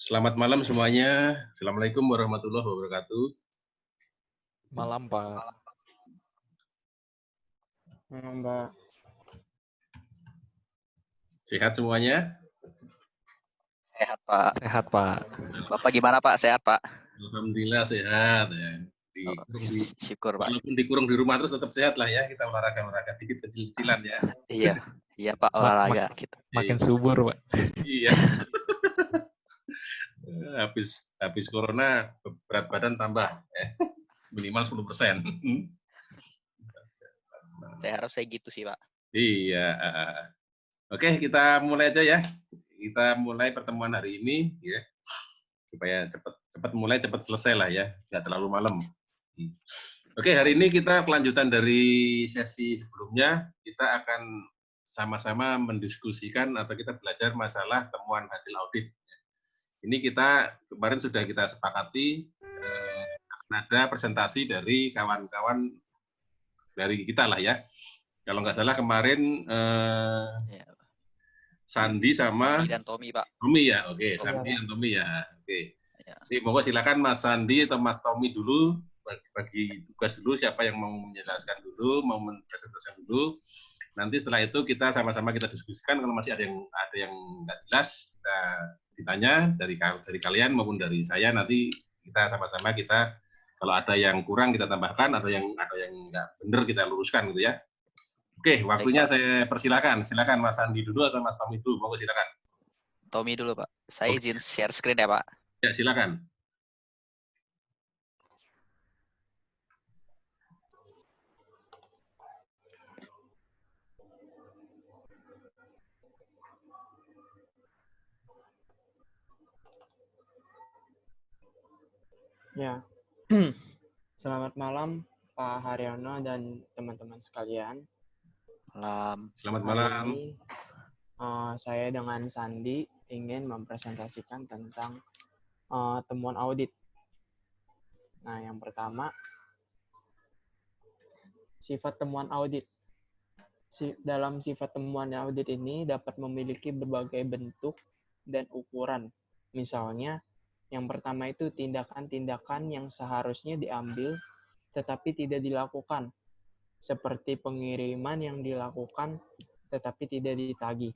Selamat malam semuanya. Assalamualaikum warahmatullahi wabarakatuh. Malam, Pak. Mbak. Sehat semuanya? Sehat, Pak. Sehat, Pak. Bapak gimana, Pak? Sehat, Pak? Alhamdulillah sehat. Ya. Syukur, Pak. Walaupun dikurung di rumah terus tetap sehat lah ya. Kita olahraga dikit kecil-kecilan ya. Iya Pak, olahraga kita. Makin subur, Pak. Iya. habis corona berat badan tambah minimal 10%. Saya harap saya gitu sih, Pak. Iya. Oke, kita mulai aja ya. Kita mulai pertemuan hari ini ya. Supaya cepat mulai, cepat selesai lah ya. Nggak terlalu malam. Oke, hari ini kita kelanjutan dari sesi sebelumnya. Kita akan sama-sama mendiskusikan atau kita belajar masalah temuan hasil audit. Ini kemarin sudah kita sepakati ada presentasi dari kawan-kawan dari kita lah ya. Kalau nggak salah kemarin Sandi sama Sandi dan Tommy, Pak. Tommy ya, oke. Sandi dan Tommy ya, oke. Jadi monggo silakan Mas Sandi atau Mas Tommy dulu bagi tugas dulu, siapa yang mau menjelaskan dulu, mau mempresentasikan dulu. Nanti setelah itu kita sama-sama kita diskusikan. Kalau masih ada yang nggak jelas, kita ditanya dari kalian maupun dari saya. Nanti kita sama-sama kalau ada yang kurang kita tambahkan, atau yang nggak benar kita luruskan gitu ya. Oke, waktunya saya persilakan. Silakan Mas Sandi dulu atau Mas Tommy dulu. Monggo silakan. Tommy dulu, Pak. Saya izin share screen ya, Pak. Ya, silakan. Ya, selamat malam Pak Haryono dan teman-teman sekalian. Malam. Selamat malam. Hari ini saya dengan Sandi ingin mempresentasikan tentang temuan audit. Nah, yang pertama, sifat temuan audit. Dalam sifat temuan audit ini dapat memiliki berbagai bentuk dan ukuran. Misalnya, yang pertama itu tindakan-tindakan yang seharusnya diambil tetapi tidak dilakukan, seperti pengiriman yang dilakukan tetapi tidak ditagih.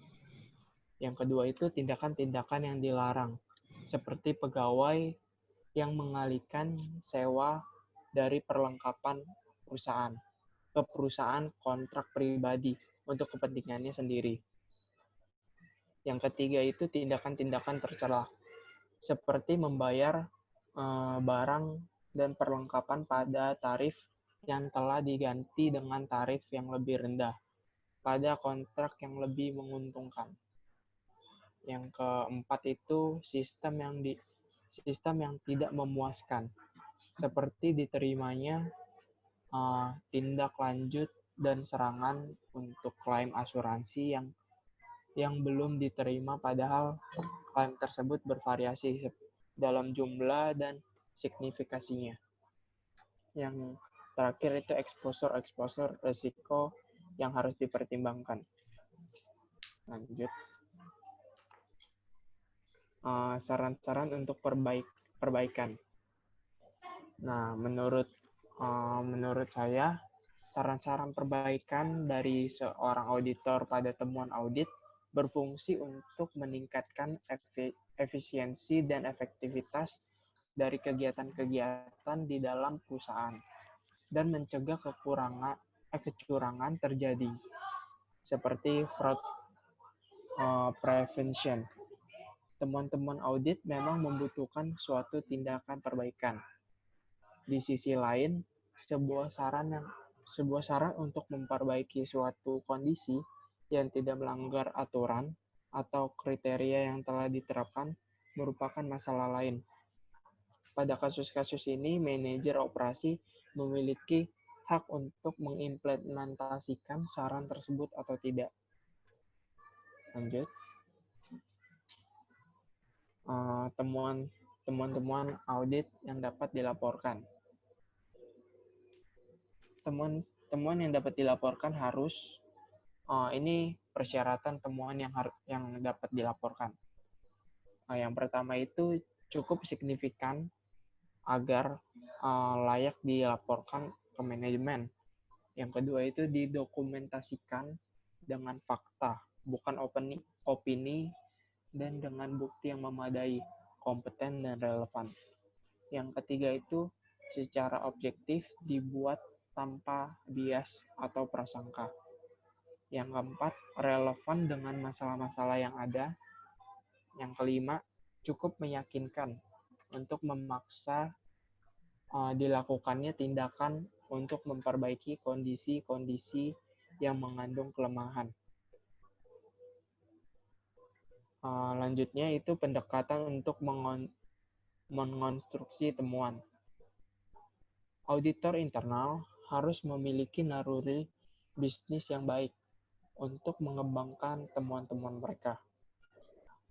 Yang kedua itu tindakan-tindakan yang dilarang, seperti pegawai yang mengalihkan sewa dari perlengkapan perusahaan ke perusahaan kontrak pribadi untuk kepentingannya sendiri. Yang ketiga itu tindakan-tindakan tercela, seperti membayar barang dan perlengkapan pada tarif yang telah diganti dengan tarif yang lebih rendah pada kontrak yang lebih menguntungkan. Yang keempat itu sistem yang tidak memuaskan, seperti diterimanya tindak lanjut dan serangan untuk klaim asuransi yang belum diterima, padahal klaim tersebut bervariasi dalam jumlah dan signifikasinya. Yang terakhir itu exposure risiko yang harus dipertimbangkan. Lanjut. Saran-saran untuk perbaikan. Nah, menurut saya, saran-saran perbaikan dari seorang auditor pada temuan audit berfungsi untuk meningkatkan efisiensi dan efektivitas dari kegiatan-kegiatan di dalam perusahaan dan mencegah kecurangan terjadi, seperti fraud prevention. Temuan-temuan audit memang membutuhkan suatu tindakan perbaikan. Di sisi lain, sebuah saran untuk memperbaiki suatu kondisi yang tidak melanggar aturan atau kriteria yang telah diterapkan merupakan masalah lain. Pada kasus-kasus ini, manajer operasi memiliki hak untuk mengimplementasikan saran tersebut atau tidak. Lanjut. Temuan-temuan audit yang dapat dilaporkan. Temuan yang dapat dilaporkan harus ini persyaratan temuan yang dapat dilaporkan. Nah, yang pertama itu cukup signifikan agar layak dilaporkan ke manajemen. Yang kedua itu didokumentasikan dengan fakta, bukan opini dan dengan bukti yang memadai, kompeten, dan relevan. Yang ketiga itu secara objektif dibuat tanpa bias atau prasangka. Yang keempat, relevan dengan masalah-masalah yang ada. Yang kelima, cukup meyakinkan untuk memaksa dilakukannya tindakan untuk memperbaiki kondisi-kondisi yang mengandung kelemahan. Lanjutnya itu pendekatan untuk mengonstruksi temuan. Auditor internal harus memiliki naluri bisnis yang baik untuk mengembangkan temuan-temuan mereka.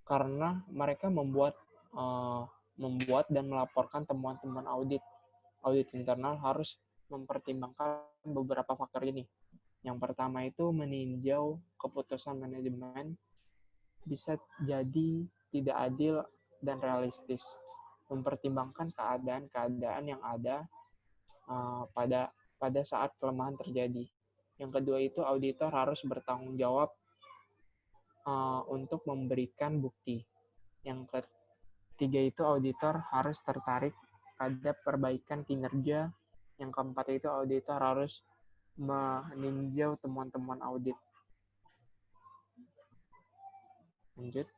Karena mereka membuat dan melaporkan temuan-temuan audit. Audit internal harus mempertimbangkan beberapa faktor ini. Yang pertama itu meninjau keputusan manajemen bisa jadi tidak adil dan realistis. Mempertimbangkan keadaan-keadaan yang ada pada saat kelemahan terjadi. Yang kedua itu auditor harus bertanggung jawab untuk memberikan bukti. Yang ketiga itu auditor harus tertarik pada perbaikan kinerja. Yang keempat itu auditor harus meninjau temuan-temuan audit. Lanjut.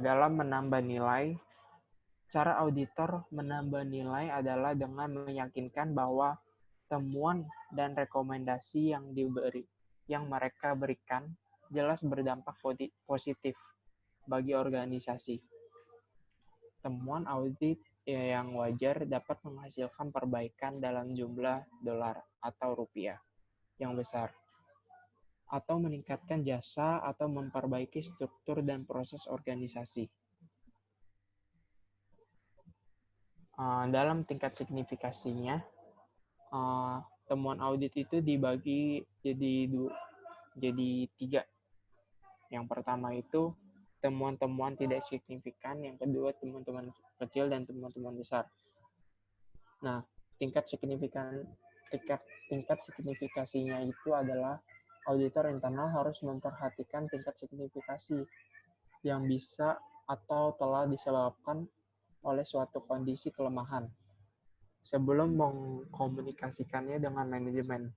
Dalam menambah nilai, cara auditor menambah nilai adalah dengan meyakinkan bahwa temuan dan rekomendasi yang mereka berikan jelas berdampak positif bagi organisasi. Temuan audit yang wajar dapat menghasilkan perbaikan dalam jumlah dolar atau rupiah yang besar, atau meningkatkan jasa atau memperbaiki struktur dan proses organisasi. Dalam tingkat signifikasinya, temuan audit itu dibagi jadi 3. Yang pertama itu temuan-temuan tidak signifikan, yang kedua temuan-temuan kecil, dan temuan-temuan besar. Nah, tingkat signifikasinya itu adalah auditor internal harus memperhatikan tingkat signifikasi yang bisa atau telah disebabkan oleh suatu kondisi kelemahan sebelum mengkomunikasikannya dengan manajemen.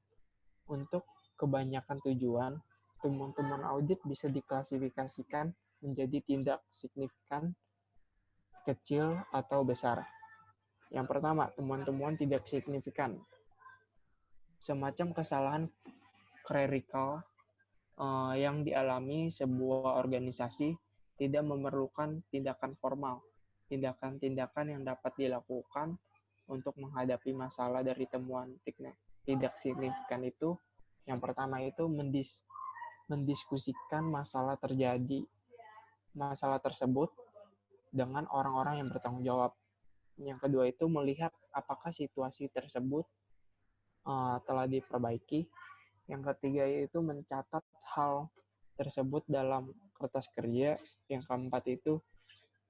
Untuk kebanyakan tujuan, temuan-temuan audit bisa diklasifikasikan menjadi tidak signifikan, kecil, atau besar. Yang pertama, temuan-temuan tidak signifikan. Semacam kesalahan klerikal yang dialami sebuah organisasi tidak memerlukan tindakan formal. Tindakan-tindakan yang dapat dilakukan untuk menghadapi masalah dari temuan tidak signifikan itu, yang pertama itu mendiskusikan masalah tersebut dengan orang-orang yang bertanggung jawab. Yang kedua itu melihat apakah situasi tersebut telah diperbaiki. Yang ketiga itu mencatat hal tersebut dalam kertas kerja. Yang keempat itu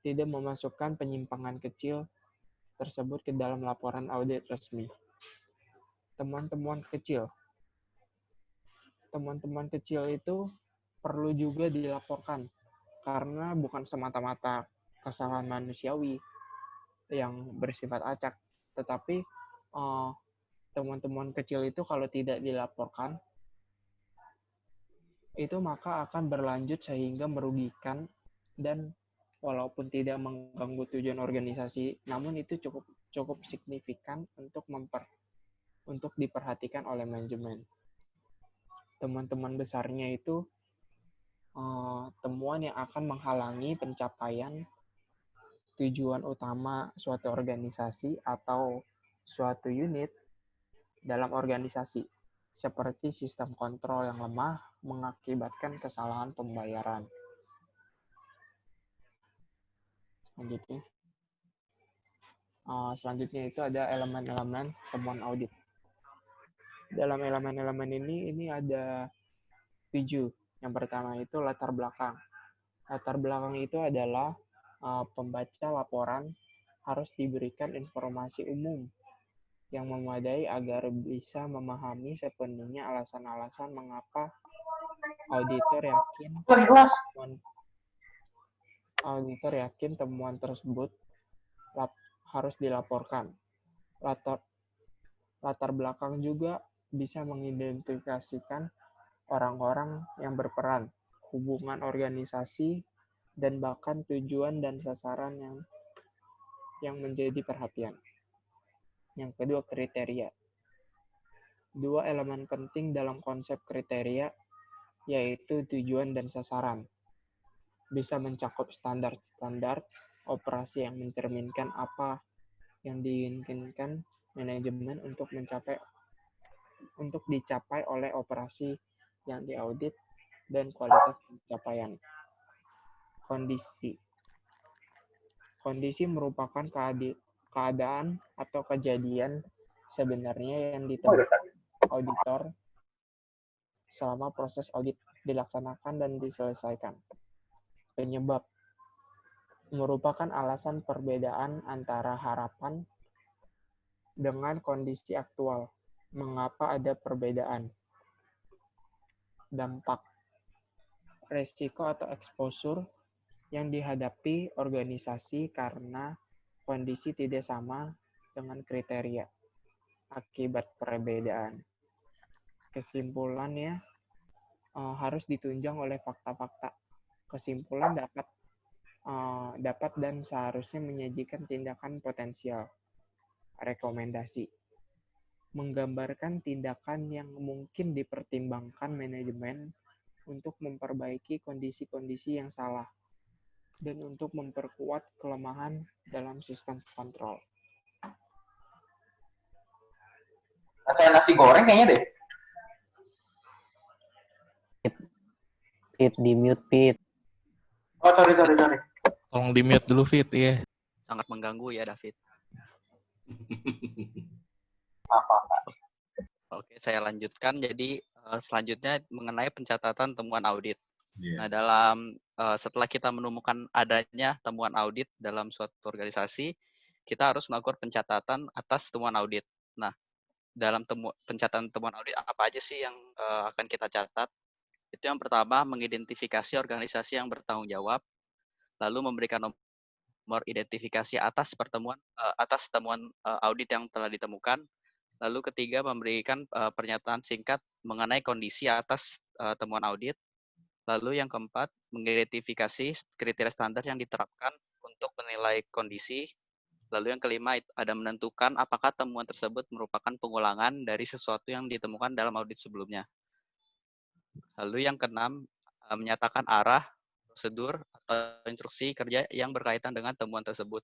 tidak memasukkan penyimpangan kecil tersebut ke dalam laporan audit resmi. Temuan-temuan kecil. Temuan-temuan kecil itu perlu juga dilaporkan karena bukan semata-mata kesalahan manusiawi yang bersifat acak, tetapi temuan-temuan kecil itu kalau tidak dilaporkan itu maka akan berlanjut sehingga merugikan, dan walaupun tidak mengganggu tujuan organisasi, namun itu cukup signifikan untuk diperhatikan oleh manajemen. Temuan-temuan besarnya itu temuan yang akan menghalangi pencapaian tujuan utama suatu organisasi atau suatu unit dalam organisasi, seperti sistem kontrol yang lemah mengakibatkan kesalahan pembayaran. Selanjutnya itu ada elemen-elemen temuan audit. Dalam elemen-elemen ini ada 7. Yang pertama itu latar belakang. Latar belakang itu adalah pembaca laporan harus diberikan informasi umum yang memadai agar bisa memahami sepenuhnya alasan-alasan mengapa auditor yakin temuan tersebut harus dilaporkan. Latar belakang juga bisa mengidentifikasikan orang-orang yang berperan, hubungan organisasi, dan bahkan tujuan dan sasaran yang menjadi perhatian. Yang kedua, kriteria. Dua elemen penting dalam konsep kriteria yaitu tujuan dan sasaran. Bisa mencakup standar-standar operasi yang mencerminkan apa yang diinginkan manajemen untuk dicapai oleh operasi yang diaudit dan kualitas pencapaian. Kondisi merupakan keadaan atau kejadian sebenarnya yang ditemukan auditor selama proses audit dilaksanakan dan diselesaikan. Penyebab merupakan alasan perbedaan antara harapan dengan kondisi aktual. Mengapa ada perbedaan? Dampak, resiko atau exposure yang dihadapi organisasi karena kondisi tidak sama dengan kriteria akibat perbedaan. Kesimpulannya harus ditunjang oleh fakta-fakta. Kesimpulan dapat dan seharusnya menyajikan tindakan potensial. Rekomendasi menggambarkan tindakan yang mungkin dipertimbangkan manajemen untuk memperbaiki kondisi-kondisi yang salah dan untuk memperkuat kelemahan dalam sistem kontrol. Kayak nasi goreng kayaknya deh. Pit, di mute, Pit. Oh, sorry. Tolong di mute dulu, Fit, ya. Sangat mengganggu ya, David. Apa? Oke, saya lanjutkan. Jadi selanjutnya mengenai pencatatan temuan audit. Yeah. Nah, setelah kita menemukan adanya temuan audit dalam suatu organisasi, kita harus melakukan pencatatan atas temuan audit. Nah, dalam pencatatan temuan audit apa aja sih yang akan kita catat? Itu yang pertama, mengidentifikasi organisasi yang bertanggung jawab, lalu memberikan nomor identifikasi atas temuan audit yang telah ditemukan. Lalu ketiga, memberikan pernyataan singkat mengenai kondisi atas temuan audit. Lalu yang keempat, mengidentifikasi kriteria standar yang diterapkan untuk menilai kondisi. Lalu yang kelima, ada menentukan apakah temuan tersebut merupakan pengulangan dari sesuatu yang ditemukan dalam audit sebelumnya. Lalu yang keenam, menyatakan arah, prosedur, atau instruksi kerja yang berkaitan dengan temuan tersebut.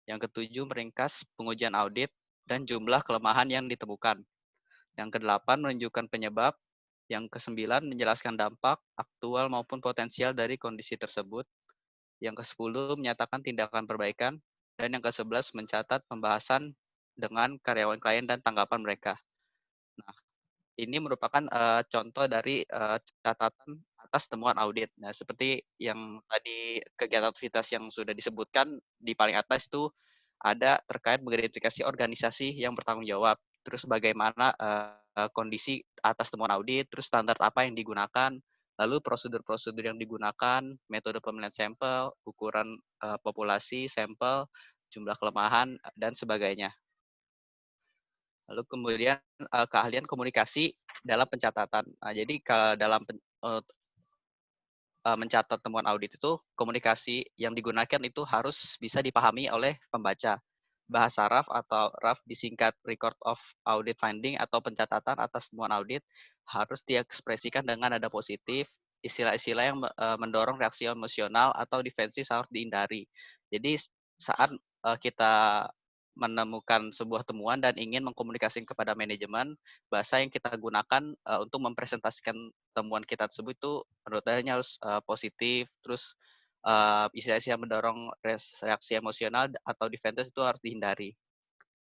Yang ketujuh, meringkas pengujian audit dan jumlah kelemahan yang ditemukan. Yang kedelapan, menunjukkan penyebab. Yang kesembilan, menjelaskan dampak aktual maupun potensial dari kondisi tersebut. Yang ke-10, menyatakan tindakan perbaikan. Dan yang ke-11, mencatat pembahasan dengan karyawan klien dan tanggapan mereka. Nah, ini merupakan contoh dari catatan atas temuan audit. Nah, seperti yang tadi kegiatan aktivitas yang sudah disebutkan, di paling atas itu ada terkait mengidentifikasi organisasi yang bertanggung jawab. Terus bagaimana kondisi atas temuan audit, terus standar apa yang digunakan, lalu prosedur-prosedur yang digunakan, metode pemilihan sampel, ukuran populasi sampel, jumlah kelemahan, dan sebagainya. Lalu kemudian keahlian komunikasi dalam pencatatan. Nah, jadi dalam mencatat temuan audit itu, komunikasi yang digunakan itu harus bisa dipahami oleh pembaca. Bahasa RAF atau RAF disingkat Record of Audit Finding atau pencatatan atas temuan audit harus diekspresikan dengan nada positif, istilah-istilah yang mendorong reaksi emosional atau defensif harus dihindari. Jadi saat kita menemukan sebuah temuan dan ingin mengkomunikasikan kepada manajemen, bahasa yang kita gunakan untuk mempresentasikan temuan kita tersebut itu menurut saya harus positif, terus istilah-istilah mendorong reaksi emosional atau defensive itu harus dihindari.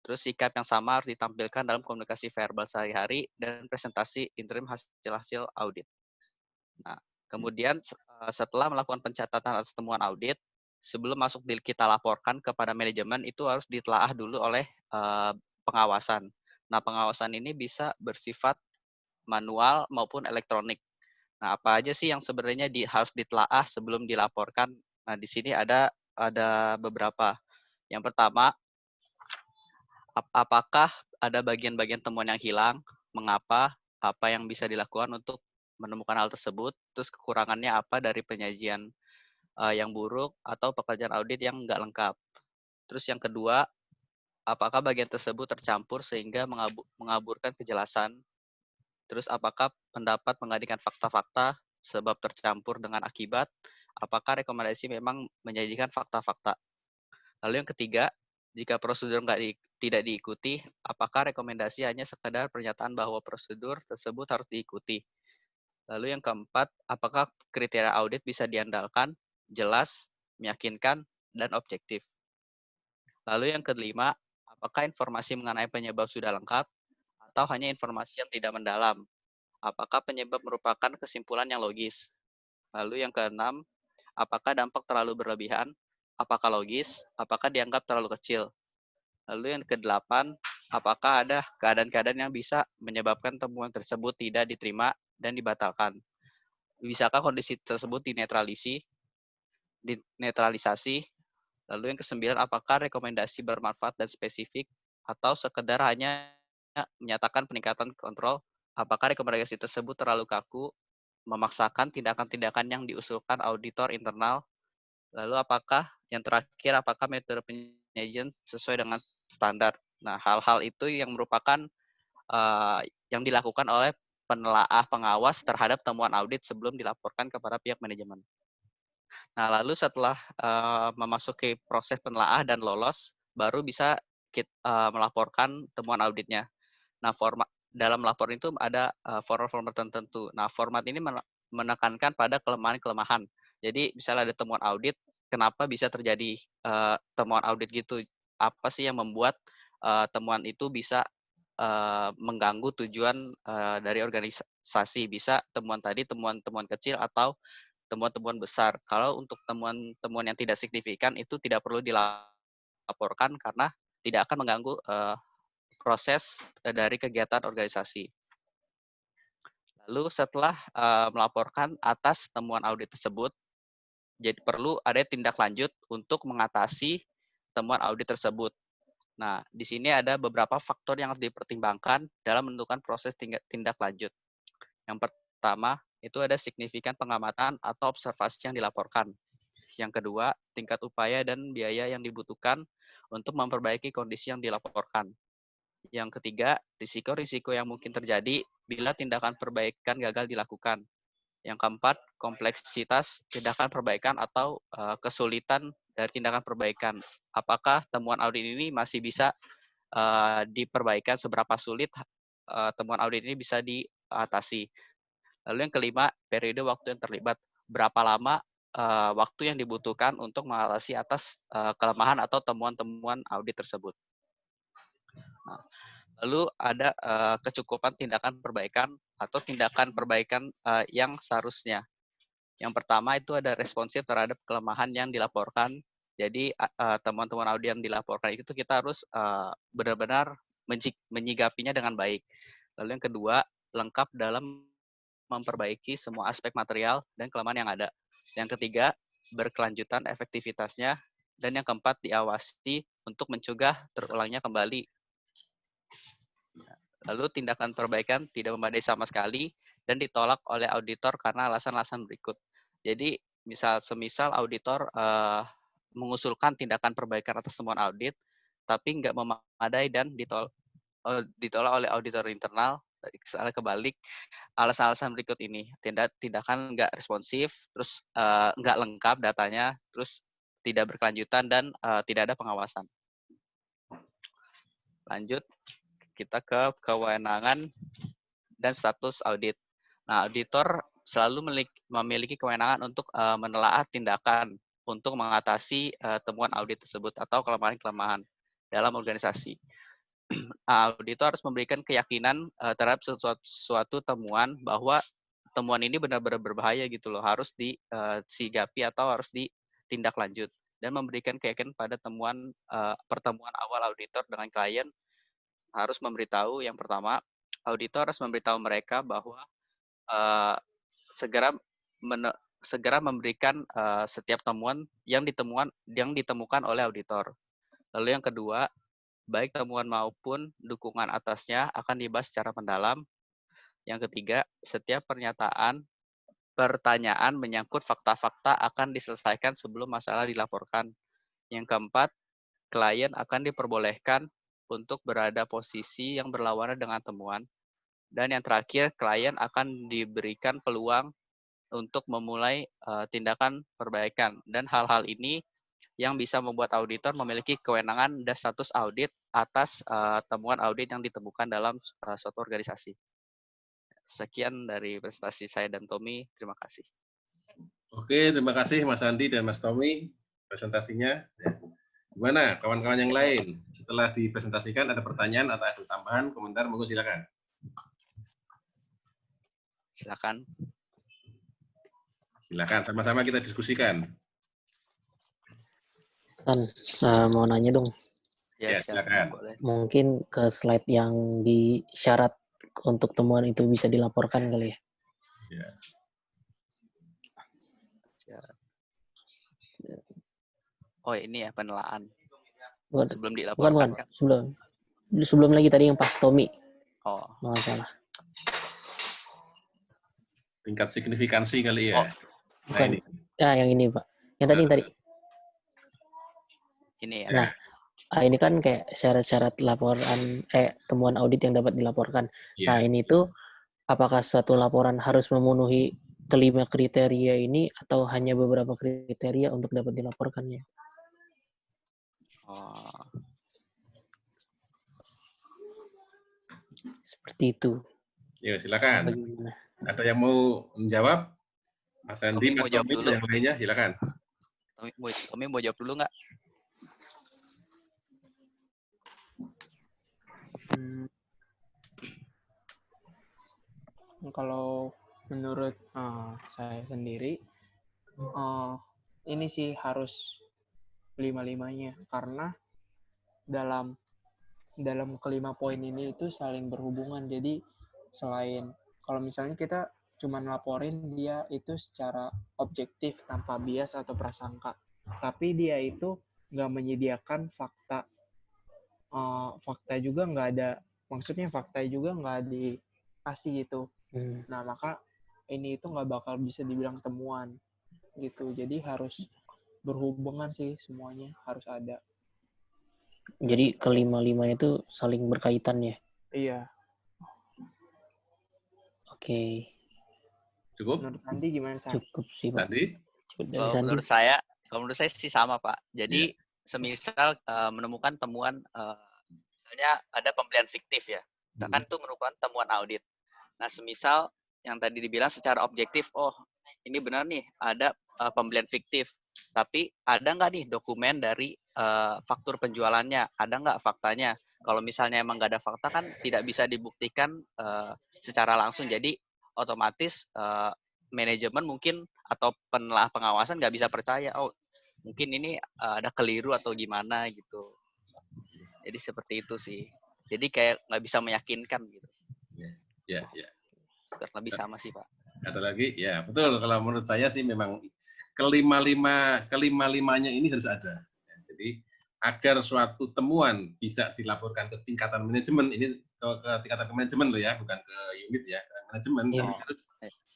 Terus sikap yang sama harus ditampilkan dalam komunikasi verbal sehari-hari dan presentasi interim hasil-hasil audit. Nah, Kemudian setelah melakukan pencatatan atas temuan audit, sebelum masuk kita laporkan kepada manajemen itu harus ditelaah dulu oleh pengawasan. Nah, pengawasan ini bisa bersifat manual maupun elektronik. Nah, apa aja sih yang sebenarnya harus ditelaah sebelum dilaporkan? Nah, di sini ada beberapa. Yang pertama, apakah ada bagian-bagian temuan yang hilang? Mengapa? Apa yang bisa dilakukan untuk menemukan hal tersebut? Terus kekurangannya apa dari penyajian yang buruk atau pekerjaan audit yang nggak lengkap? Terus yang kedua, apakah bagian tersebut tercampur sehingga mengaburkan kejelasan? Terus apakah pendapat menggantikan fakta-fakta sebab tercampur dengan akibat? Apakah rekomendasi memang menyajikan fakta-fakta? Lalu yang ketiga, jika prosedur tidak diikuti, apakah rekomendasi hanya sekadar pernyataan bahwa prosedur tersebut harus diikuti? Lalu yang keempat, apakah kriteria audit bisa diandalkan, jelas, meyakinkan, dan objektif? Lalu yang kelima, apakah informasi mengenai penyebab sudah lengkap atau hanya informasi yang tidak mendalam? Apakah penyebab merupakan kesimpulan yang logis? Lalu yang keenam, apakah dampak terlalu berlebihan? Apakah logis? Apakah dianggap terlalu kecil? Lalu yang kedelapan, apakah ada keadaan-keadaan yang bisa menyebabkan temuan tersebut tidak diterima dan dibatalkan? Bisakah kondisi tersebut dinetralisasi? Lalu yang kesembilan, apakah rekomendasi bermanfaat dan spesifik atau sekedar hanya menyatakan peningkatan kontrol? Apakah rekomendasi tersebut terlalu kaku, memaksakan tindakan-tindakan yang diusulkan auditor internal? Lalu yang terakhir, apakah metode penyajian sesuai dengan standar? Nah, hal-hal itu yang merupakan yang dilakukan oleh penelaah pengawas terhadap temuan audit sebelum dilaporkan kepada pihak manajemen. Nah, lalu setelah memasuki proses penelaah dan lolos, baru bisa melaporkan temuan auditnya. Nah, dalam laporan itu ada format tertentu. Nah, format ini menekankan pada kelemahan-kelemahan. Jadi, misalnya ada temuan audit, kenapa bisa terjadi temuan audit gitu? Apa sih yang membuat temuan itu bisa mengganggu tujuan dari organisasi? Bisa temuan-temuan kecil atau temuan-temuan besar. Kalau untuk temuan-temuan yang tidak signifikan itu tidak perlu dilaporkan karena tidak akan mengganggu proses dari kegiatan organisasi. Lalu setelah melaporkan atas temuan audit tersebut, jadi perlu ada tindak lanjut untuk mengatasi temuan audit tersebut. Nah, di sini ada beberapa faktor yang harus dipertimbangkan dalam menentukan proses tindak lanjut. Yang pertama, itu ada signifikan pengamatan atau observasi yang dilaporkan. Yang kedua, tingkat upaya dan biaya yang dibutuhkan untuk memperbaiki kondisi yang dilaporkan. Yang ketiga, risiko-risiko yang mungkin terjadi bila tindakan perbaikan gagal dilakukan. Yang keempat, kompleksitas tindakan perbaikan atau kesulitan dari tindakan perbaikan. Apakah temuan audit ini masih bisa diperbaikan, seberapa sulit temuan audit ini bisa diatasi. Lalu yang kelima, periode waktu yang terlibat. Berapa lama waktu yang dibutuhkan untuk mengatasi atas kelemahan atau temuan-temuan audit tersebut. Nah, lalu ada kecukupan tindakan perbaikan atau tindakan perbaikan yang seharusnya. Yang pertama itu ada responsif terhadap kelemahan yang dilaporkan. Jadi temuan-temuan audit yang dilaporkan itu kita harus benar-benar menyikapinya dengan baik. Lalu yang kedua, lengkap dalam memperbaiki semua aspek material dan kelemahan yang ada. Yang ketiga, berkelanjutan efektivitasnya. Dan yang keempat, diawasi untuk mencegah terulangnya kembali. Lalu tindakan perbaikan tidak memadai sama sekali dan ditolak oleh auditor karena alasan-alasan berikut. Jadi, semisal auditor mengusulkan tindakan perbaikan atas temuan audit, tapi nggak memadai dan ditolak oleh auditor internal, kebalik, alasan-alasan berikut ini. Tindakan nggak responsif, terus nggak lengkap datanya, terus tidak berkelanjutan, dan tidak ada pengawasan. Lanjut, kita ke kewenangan dan status audit. Nah, auditor selalu memiliki kewenangan untuk menelaah tindakan untuk mengatasi temuan audit tersebut atau kelemahan-kelemahan dalam organisasi. Auditor harus memberikan keyakinan terhadap suatu temuan bahwa temuan ini benar-benar berbahaya gitu loh, harus disikapi atau harus ditindak lanjut dan memberikan keyakinan pada pertemuan awal auditor dengan klien. Harus memberitahu, yang pertama, auditor harus memberitahu mereka bahwa segera memberikan setiap temuan yang ditemukan oleh auditor. Lalu yang kedua, baik temuan maupun dukungan atasnya akan dibahas secara mendalam. Yang ketiga, setiap pertanyaan menyangkut fakta-fakta akan diselesaikan sebelum masalah dilaporkan. Yang keempat, klien akan diperbolehkan untuk berada posisi yang berlawanan dengan temuan. Dan yang terakhir, klien akan diberikan peluang untuk memulai tindakan perbaikan. Dan hal-hal ini yang bisa membuat auditor memiliki kewenangan dan status audit atas temuan audit yang ditemukan dalam suatu organisasi. Sekian dari presentasi saya dan Tommy. Terima kasih. Oke, terima kasih Mas Andi dan Mas Tommy presentasinya. Gimana kawan-kawan yang lain? Setelah dipresentasikan ada pertanyaan atau ada tambahan, komentar, monggo silakan. Silakan. Silakan, sama-sama kita diskusikan. Kan, mau nanya dong. Ya, silakan. Boleh. Mungkin ke slide yang di syarat untuk temuan itu bisa dilaporkan kali ya? Ya. Oh, ini ya penelaan. Bukan, Sebelum dilaporkan. bukan. Kan? Sebelum lagi tadi yang pas Tommy. Oh. Nggak salah. Tingkat signifikansi kali ya. Oh, bukan. Nah, ini. Ya, yang ini, Pak. Yang tadi. Ini ya. Nah, ini kan kayak syarat-syarat laporan, temuan audit yang dapat dilaporkan. Ya. Nah, ini tuh apakah suatu laporan harus memenuhi kelima kriteria ini atau hanya beberapa kriteria untuk dapat dilaporkannya? Oh. Seperti itu. Ya, silakan. Bagaimana? Ada yang mau menjawab? Mas Andi, Tommy Mas mau jawab Tommy, dulu. yang lainnya, silakan. Tommy mau jawab dulu nggak? Kalau menurut saya sendiri, ini sih harus lima-limanya, karena dalam kelima poin ini itu saling berhubungan. Jadi selain kalau misalnya kita cuma laporin dia itu secara objektif tanpa bias atau prasangka, tapi dia itu nggak menyediakan fakta juga nggak ada, maksudnya fakta juga nggak dikasih gitu. Nah, maka ini itu nggak bakal bisa dibilang temuan gitu. Jadi harus berhubungan sih, semuanya harus ada. Jadi kelima-lima itu saling berkaitan ya? Iya. Oke. Cukup? Menurut Sandi gimana, San? Cukup sih, Pak. Sandi? Cukup dari Kalau Sandi. menurut saya sih sama, Pak. Jadi semisal menemukan temuan, misalnya ada pembelian fiktif ya, kita kan itu merupakan temuan audit. Nah, semisal yang tadi dibilang secara objektif, oh ini benar nih ada pembelian fiktif, tapi ada nggak nih dokumen dari faktur penjualannya, ada nggak faktanya? Kalau misalnya emang nggak ada fakta kan tidak bisa dibuktikan secara langsung, jadi otomatis manajemen mungkin atau pengawasan nggak bisa percaya, oh mungkin ini ada keliru atau gimana gitu. Jadi seperti itu sih. Jadi kayak nggak bisa meyakinkan gitu. Ya. Kurang lebih sama sih, Pak. Ada lagi? Ya, betul. Kalau menurut saya sih memang kelima-limanya ini harus ada. Jadi agar suatu temuan bisa dilaporkan ke tingkatan manajemen, ini ke tingkatan manajemen loh ya, bukan ke unit ya, ke manajemen, Ya. harus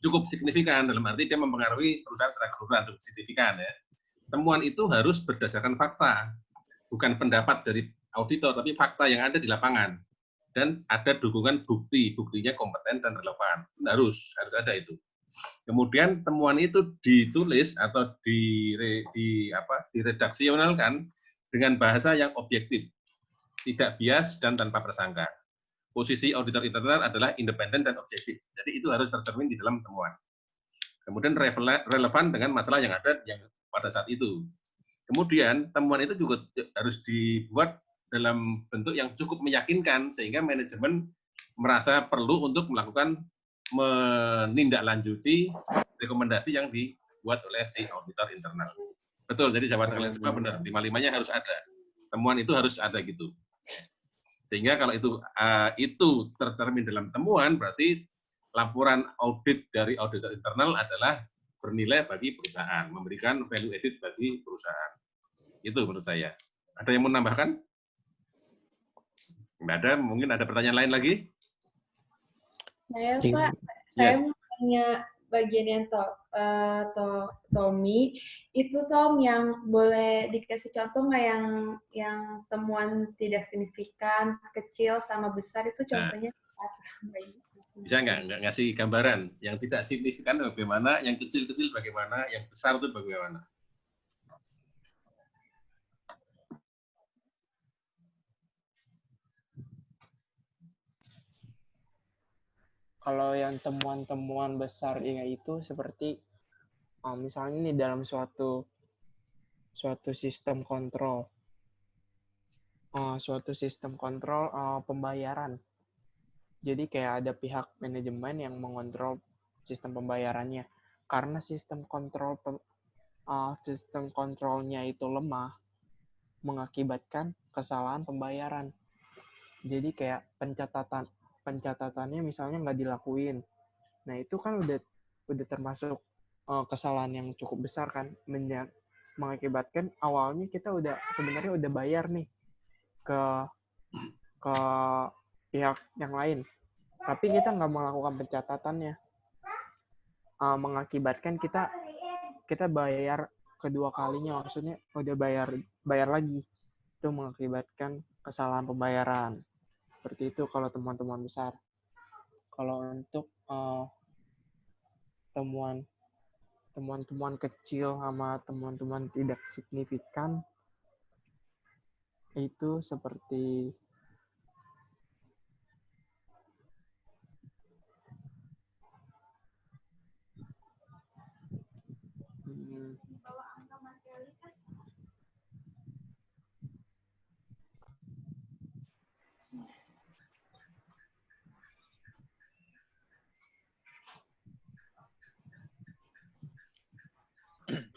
cukup signifikan, dalam arti dia mempengaruhi perusahaan secara keseluruhan, cukup signifikan ya. Temuan itu harus berdasarkan fakta, bukan pendapat dari auditor, tapi fakta yang ada di lapangan. Dan ada dukungan buktinya kompeten dan relevan. Harus ada itu. Kemudian temuan itu ditulis atau diredaksionalkan dengan bahasa yang objektif, tidak bias dan tanpa prasangka. Posisi auditor internal adalah independen dan objektif. Jadi itu harus tercermin di dalam temuan. Kemudian relevan dengan masalah yang ada yang pada saat itu. Kemudian temuan itu juga harus dibuat dalam bentuk yang cukup meyakinkan sehingga manajemen merasa perlu untuk melakukan menindaklanjuti rekomendasi yang dibuat oleh si auditor internal. Betul, jadi jabatan kalian semua benar, 5-5-nya harus ada. Temuan itu harus ada gitu. Sehingga kalau itu tercermin dalam temuan, berarti laporan audit dari auditor internal adalah bernilai bagi perusahaan, memberikan value added bagi perusahaan. Itu menurut saya. Ada yang mau menambahkan? Nggak ada, mungkin ada pertanyaan lain lagi? Saya Terima. Pak, saya mau tanya bagian yang Tommy, itu Tom yang boleh dikasih contoh nggak yang temuan tidak signifikan, kecil sama besar itu contohnya apa? Bisa nggak ngasih gambaran yang tidak signifikan bagaimana, yang kecil-kecil bagaimana, yang besar itu bagaimana? Kalau yang temuan-temuan besar itu seperti misalnya nih dalam suatu sistem kontrol, pembayaran. Jadi kayak ada pihak manajemen yang mengontrol sistem pembayarannya. Karena sistem kontrolnya itu lemah, mengakibatkan kesalahan pembayaran. Jadi kayak pencatatannya misalnya nggak dilakuin. Nah itu kan udah termasuk kesalahan yang cukup besar kan, mengakibatkan awalnya kita sebenarnya udah bayar nih ke pihak yang lain, tapi kita nggak melakukan pencatatannya, mengakibatkan kita bayar kedua kalinya, maksudnya udah bayar lagi, itu mengakibatkan kesalahan pembayaran. Seperti itu kalau temuan-temuan besar. Kalau untuk temuan-temuan kecil sama temuan-temuan tidak signifikan itu seperti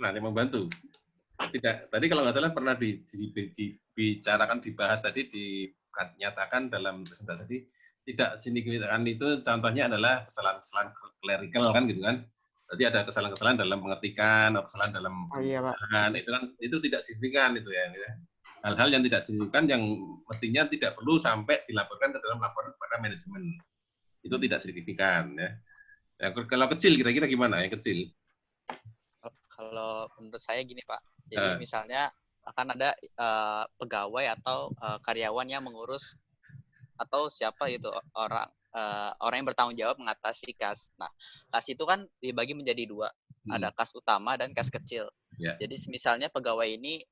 Nah, yang membantu. Tidak, tadi kalau nggak salah pernah dibicarakan, dibahas tadi, dinyatakan dalam presentasi tadi, tidak signifikan itu contohnya adalah kesalahan-kesalahan clerical kan gitu kan. Jadi ada kesalahan-kesalahan dalam pengertikan, atau kesalahan dalam penggunaan, itu kan itu tidak signifikan itu ya. Hal-hal yang tidak signifikan yang mestinya tidak perlu sampai dilaporkan ke dalam laporan kepada manajemen. Itu tidak signifikan ya. Kalau kecil kira-kira gimana ya kecil? Kalau menurut saya gini Pak, jadi misalnya akan ada pegawai atau karyawan yang mengurus atau siapa itu orang yang bertanggung jawab mengatasi kas. Nah, kas itu kan dibagi menjadi dua, ada kas utama dan kas kecil. Yeah. Jadi misalnya pegawai ini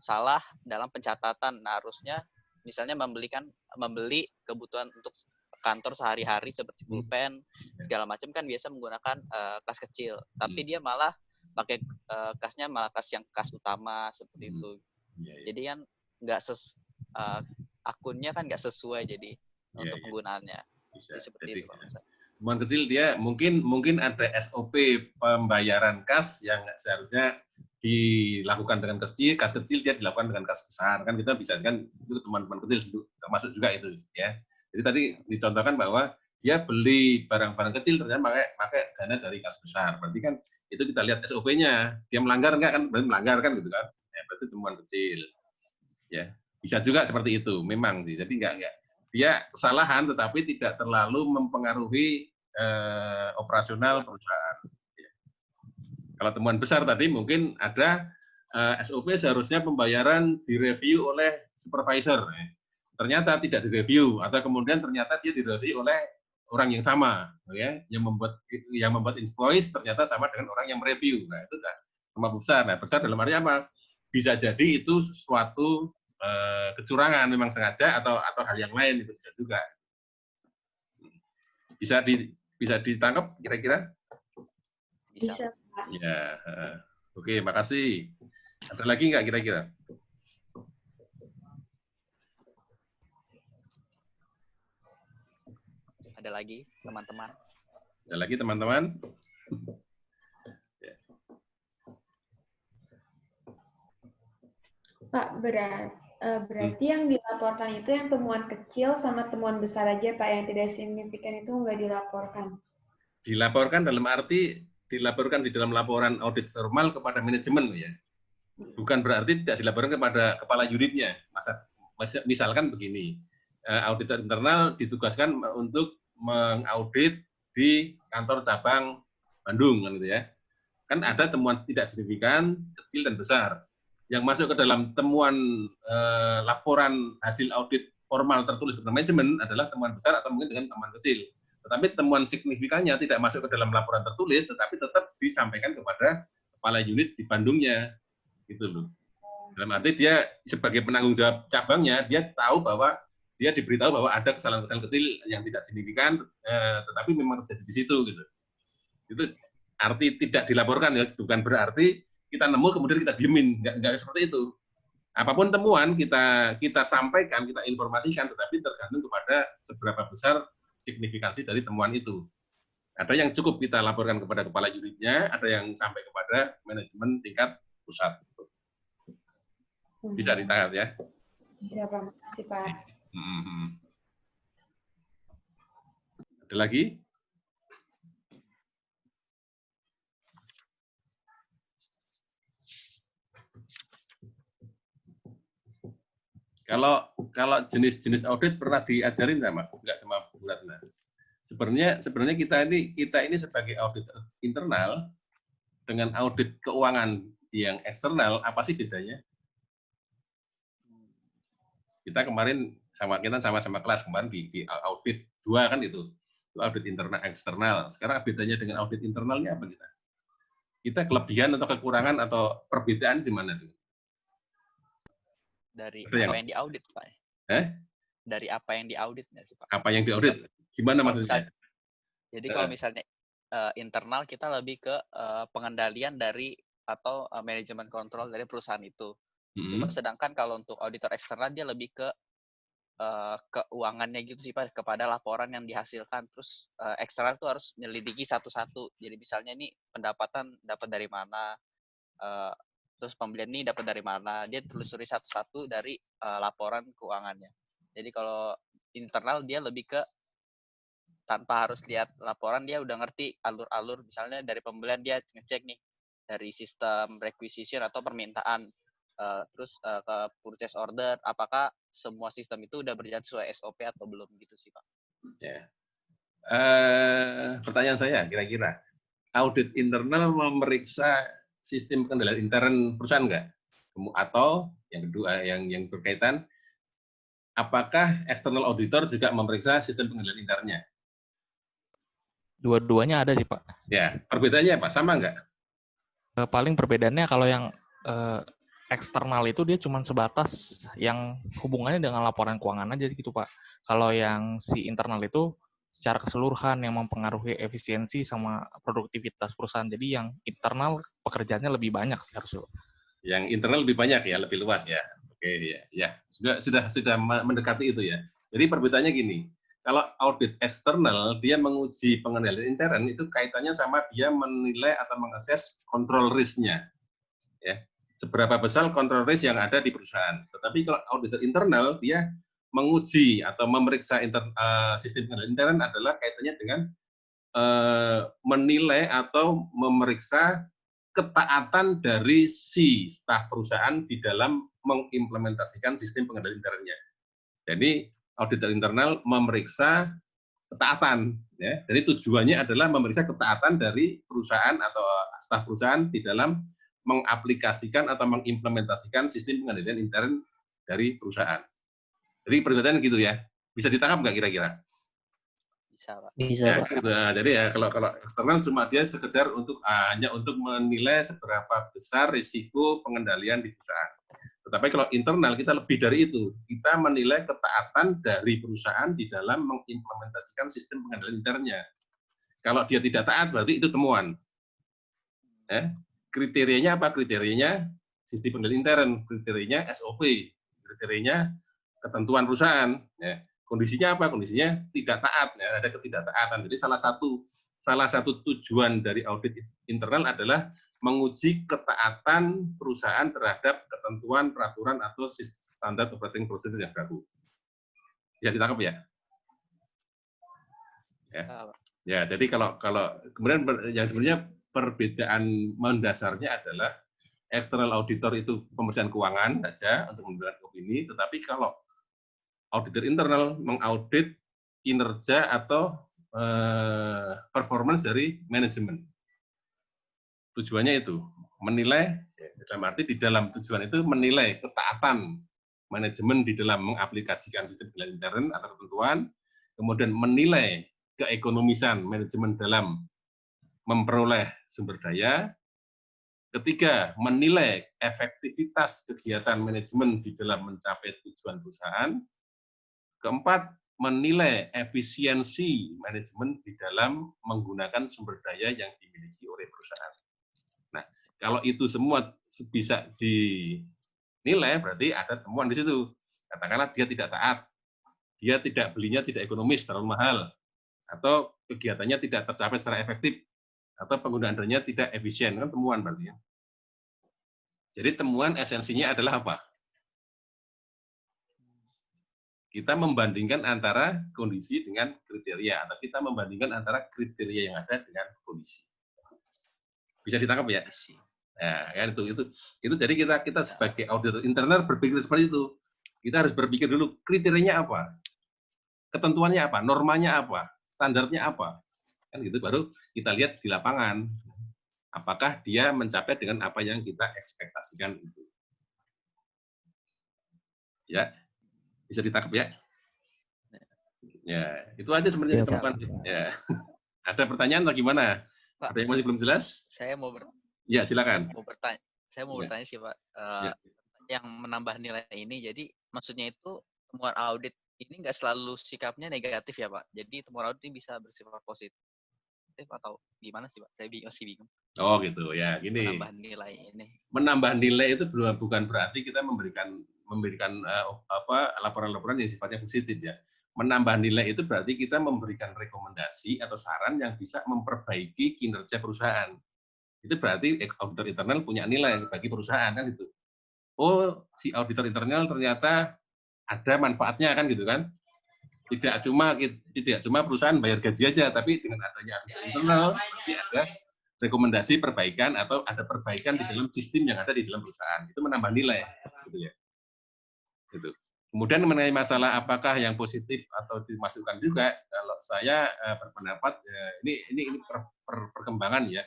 salah dalam pencatatan, nah harusnya misalnya membeli kebutuhan untuk kantor sehari-hari seperti pulpen segala macam kan biasa menggunakan kas kecil, tapi dia malah pakai kasnya malah kas utama seperti itu. Jadi kan nggak akunnya kan nggak sesuai jadi untuk penggunaannya. Bisa. Seperti itu. Temuan kecil dia mungkin ada SOP pembayaran kas yang seharusnya dilakukan dengan kas kecil dia dilakukan dengan kas besar kan, kita bisa kan, itu teman-teman kecil termasuk juga itu ya. Jadi tadi dicontohkan bahwa dia beli barang-barang kecil ternyata pakai dana dari kas besar, berarti kan itu kita lihat SOP-nya, dia melanggar enggak kan, berarti melanggar kan gitu kan, ya, berarti temuan kecil ya. Bisa juga seperti itu memang sih, jadi enggak dia kesalahan tetapi tidak terlalu mempengaruhi operasional perusahaan. Kalau temuan besar tadi mungkin ada SOP seharusnya pembayaran direview oleh supervisor. Ternyata tidak direview atau kemudian ternyata dia direview oleh orang yang sama, ya, yang membuat invoice ternyata sama dengan orang yang mereview. Nah, itu enggak temuan besar. Nah, besar dalam arti apa? Bisa jadi itu suatu kecurangan memang sengaja atau hal yang lain, itu bisa juga. Bisa ditangkap kira-kira? Bisa. Ya, oke, makasih. Ada lagi nggak kira-kira? Ada lagi, teman-teman? Ada lagi teman-teman? Pak, berarti yang dilaporkan itu yang temuan kecil sama temuan besar aja, Pak, yang tidak signifikan itu nggak dilaporkan. Dilaporkan dalam arti dilaporkan di dalam laporan audit formal kepada manajemen ya. Bukan berarti tidak dilaporkan kepada kepala unitnya. Misalkan begini, auditor internal ditugaskan untuk mengaudit di kantor cabang Bandung kan gitu ya. Kan ada temuan tidak signifikan, kecil dan besar. Yang masuk ke dalam temuan laporan hasil audit formal tertulis kepada manajemen adalah temuan besar atau mungkin dengan temuan kecil. Tetapi temuan signifikannya tidak masuk ke dalam laporan tertulis, tetapi tetap disampaikan kepada kepala unit di Bandungnya, gitu loh. Dalam arti dia sebagai penanggung jawab cabangnya, dia tahu bahwa dia diberitahu bahwa ada kesalahan-kesalahan kecil yang tidak signifikan, tetapi memang terjadi di situ, gitu. Itu arti tidak dilaporkan ya, bukan berarti kita nemu kemudian kita diemin, nggak seperti itu. Apapun temuan kita sampaikan, kita informasikan, tetapi tergantung kepada seberapa besar signifikansi dari temuan itu. Ada yang cukup kita laporkan kepada kepala unitnya, ada yang sampai kepada manajemen tingkat pusat. Bisa ditangkap ya? Bisa, Pak. Makasih, Pak. Ada lagi? Kalau jenis-jenis audit pernah diajarin nggak sama Bu Ratna? Sebenarnya kita ini sebagai audit internal dengan audit keuangan yang eksternal, apa sih bedanya? Kita kemarin sama-sama kelas kemarin di audit 2 kan itu audit internal eksternal. Sekarang bedanya dengan audit internalnya apa kita? Kita kelebihan atau kekurangan atau perbedaan di mana tuh? Dari apa yang diaudit, Pak? Dari apa yang diaudit nggak sih, Pak? Apa yang diaudit? Gimana maksudnya? Jadi kalau misalnya internal kita lebih ke pengendalian dari atau manajemen kontrol dari perusahaan itu. Cuma sedangkan kalau untuk auditor eksternal dia lebih ke keuangannya gitu sih, Pak, kepada laporan yang dihasilkan. Terus eksternal itu harus menyelidiki satu-satu. Jadi misalnya ini pendapatan dapat dari mana, terus pembelian ini dapat dari mana, dia telusuri satu-satu dari laporan keuangannya. Jadi kalau internal dia lebih ke tanpa harus lihat laporan, dia udah ngerti alur-alur, misalnya dari pembelian dia ngecek nih dari sistem requisition atau permintaan, terus ke purchase order, apakah semua sistem itu udah berjalan sesuai SOP atau belum gitu sih, Pak. Ya. Pertanyaan saya kira-kira audit internal memeriksa sistem pengendalian intern perusahaan nggak? Atau yang kedua yang berkaitan, apakah external auditor juga memeriksa sistem pengendalian internnya? Dua-duanya ada sih, Pak. Ya, perbedaannya apa? Sama nggak? Paling perbedaannya kalau yang eksternal itu dia cuma sebatas yang hubungannya dengan laporan keuangan aja gitu, Pak. Kalau yang si internal itu secara keseluruhan yang mempengaruhi efisiensi sama produktivitas perusahaan. Jadi yang internal pekerjaannya lebih banyak sih harusnya. Yang internal lebih banyak ya, lebih luas ya. Oke, ya. Sudah mendekati itu ya. Jadi perbedaannya gini. Kalau audit eksternal dia menguji pengendalian intern itu kaitannya sama dia menilai atau mengakses control risk-nya. Ya. Seberapa besar control risk yang ada di perusahaan. Tetapi kalau auditor internal dia menguji atau memeriksa sistem pengendalian intern adalah kaitannya dengan menilai atau memeriksa ketaatan dari si staf perusahaan di dalam mengimplementasikan sistem pengendalian internnya. Jadi auditor internal memeriksa ketaatan, ya. Jadi tujuannya adalah memeriksa ketaatan dari perusahaan atau staf perusahaan di dalam mengaplikasikan atau mengimplementasikan sistem pengendalian intern dari perusahaan. Jadi perbedaan gitu ya. Bisa ditangkap nggak kira-kira? Bisa, Pak. Bisa, Ya, Pak. gitu. Nah, jadi ya kalau eksternal cuma dia sekedar hanya untuk menilai seberapa besar risiko pengendalian di perusahaan. Tetapi kalau internal kita lebih dari itu. Kita menilai ketaatan dari perusahaan di dalam mengimplementasikan sistem pengendalian internnya. Kalau dia tidak taat berarti itu temuan. Kriterianya apa? Kriterianya sistem pengendalian intern, kriterianya SOP, kriterianya ketentuan perusahaan. Ya. Kondisinya apa? Kondisinya tidak taat, ya, ada ketidaktaatan. Jadi salah satu salah satu tujuan dari audit internal adalah menguji ketaatan perusahaan terhadap ketentuan, peraturan, atau standar operating procedure yang baru. Bisa ditangkap ya? Ya, jadi kalau kemudian yang sebenarnya perbedaan mendasarnya adalah external auditor itu pemeriksaan keuangan saja untuk memberikan opini, tetapi kalau auditor internal mengaudit kinerja atau performance dari manajemen. Tujuannya itu menilai, dalam arti di dalam tujuan itu menilai ketaatan manajemen di dalam mengaplikasikan sistem penilaian intern atau ketentuan, kemudian menilai keekonomisan manajemen dalam memperoleh sumber daya. Ketiga, menilai efektivitas kegiatan manajemen di dalam mencapai tujuan perusahaan. Keempat, menilai efisiensi manajemen di dalam menggunakan sumber daya yang dimiliki oleh perusahaan. Nah, kalau itu semua bisa dinilai, berarti ada temuan di situ. Katakanlah dia tidak taat, dia belinya tidak ekonomis, terlalu mahal, atau kegiatannya tidak tercapai secara efektif, atau penggunaan dananya tidak efisien, kan temuan berarti ya. Jadi temuan esensinya adalah apa? Kita membandingkan antara kondisi dengan kriteria, atau kita membandingkan antara kriteria yang ada dengan kondisi. Bisa ditangkap ya? Nah, kan itu jadi kita sebagai auditor internal berpikir seperti itu. Kita harus berpikir dulu kriterianya apa, ketentuannya apa, normanya apa, standarnya apa, kan gitu. Baru kita lihat di lapangan apakah dia mencapai dengan apa yang kita ekspektasikan itu. Ya, bisa ditangkap ya? Ya, itu aja sebenarnya teman-teman. Ya. Ada pertanyaan atau gimana? Pak, ada yang masih belum jelas? Saya mau Ya, silakan. Saya mau bertanya sih, Pak. Yang menambah nilai ini, jadi maksudnya itu temuan audit ini nggak selalu sikapnya negatif ya, Pak? Jadi temuan audit ini bisa bersifat positif atau gimana sih, Pak? Saya masih bingung. Oh gitu ya, gini. Menambah nilai ini. Menambah nilai itu bukan berarti kita memberikan laporan-laporan yang sifatnya positif ya. Menambah nilai itu berarti kita memberikan rekomendasi atau saran yang bisa memperbaiki kinerja perusahaan. Itu berarti auditor internal punya nilai bagi perusahaan kan itu. Oh, si auditor internal ternyata ada manfaatnya kan gitu kan. Tidak cuma perusahaan bayar gaji aja, tapi dengan adanya auditor internal berarti ada rekomendasi perbaikan atau ada perbaikan di dalam sistem yang ada di dalam perusahaan. Itu menambah nilai gitu ya. Gitu. Kemudian mengenai masalah apakah yang positif atau dimasukkan juga, kalau saya berpendapat ini perkembangan ya.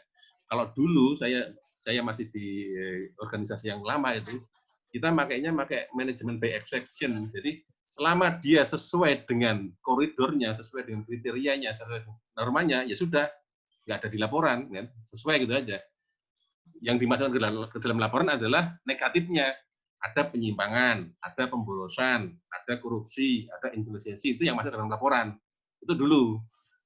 Kalau dulu saya masih di organisasi yang lama itu, kita pakai manajemen by exception. Jadi selama dia sesuai dengan koridornya, sesuai dengan kriterianya, sesuai dengan normanya, ya sudah, nggak ada di laporan, kan? Sesuai gitu aja. Yang dimasukkan ke dalam laporan adalah negatifnya. Ada penyimpangan, ada pemborosan, ada korupsi, ada inefisiensi, itu yang masuk dalam laporan. Itu dulu.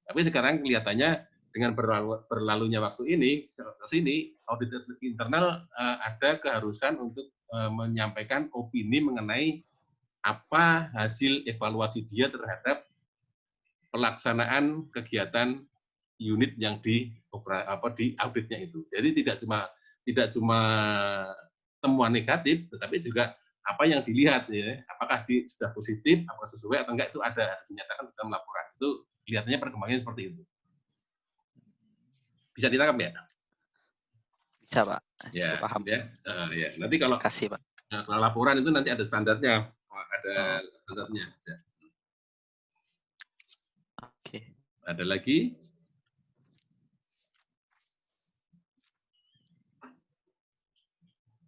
Tapi sekarang kelihatannya dengan berlalunya waktu ini, ke sini, auditor internal ada keharusan untuk menyampaikan opini mengenai apa hasil evaluasi dia terhadap pelaksanaan kegiatan unit yang di auditnya itu. Jadi tidak cuma temuan negatif, tetapi juga apa yang dilihat ya, apakah sudah positif, apakah sesuai atau enggak, itu ada dinyatakan dalam laporan. Itu kelihatannya perkembangannya seperti itu. Bisa ditangkap ya? Bisa, Pak. Ya, paham. Ya. Ya. Nanti kalau kasih, Pak. Kalau laporan itu nanti ada standarnya, ada standarnya. Ya. Oke. Ada lagi?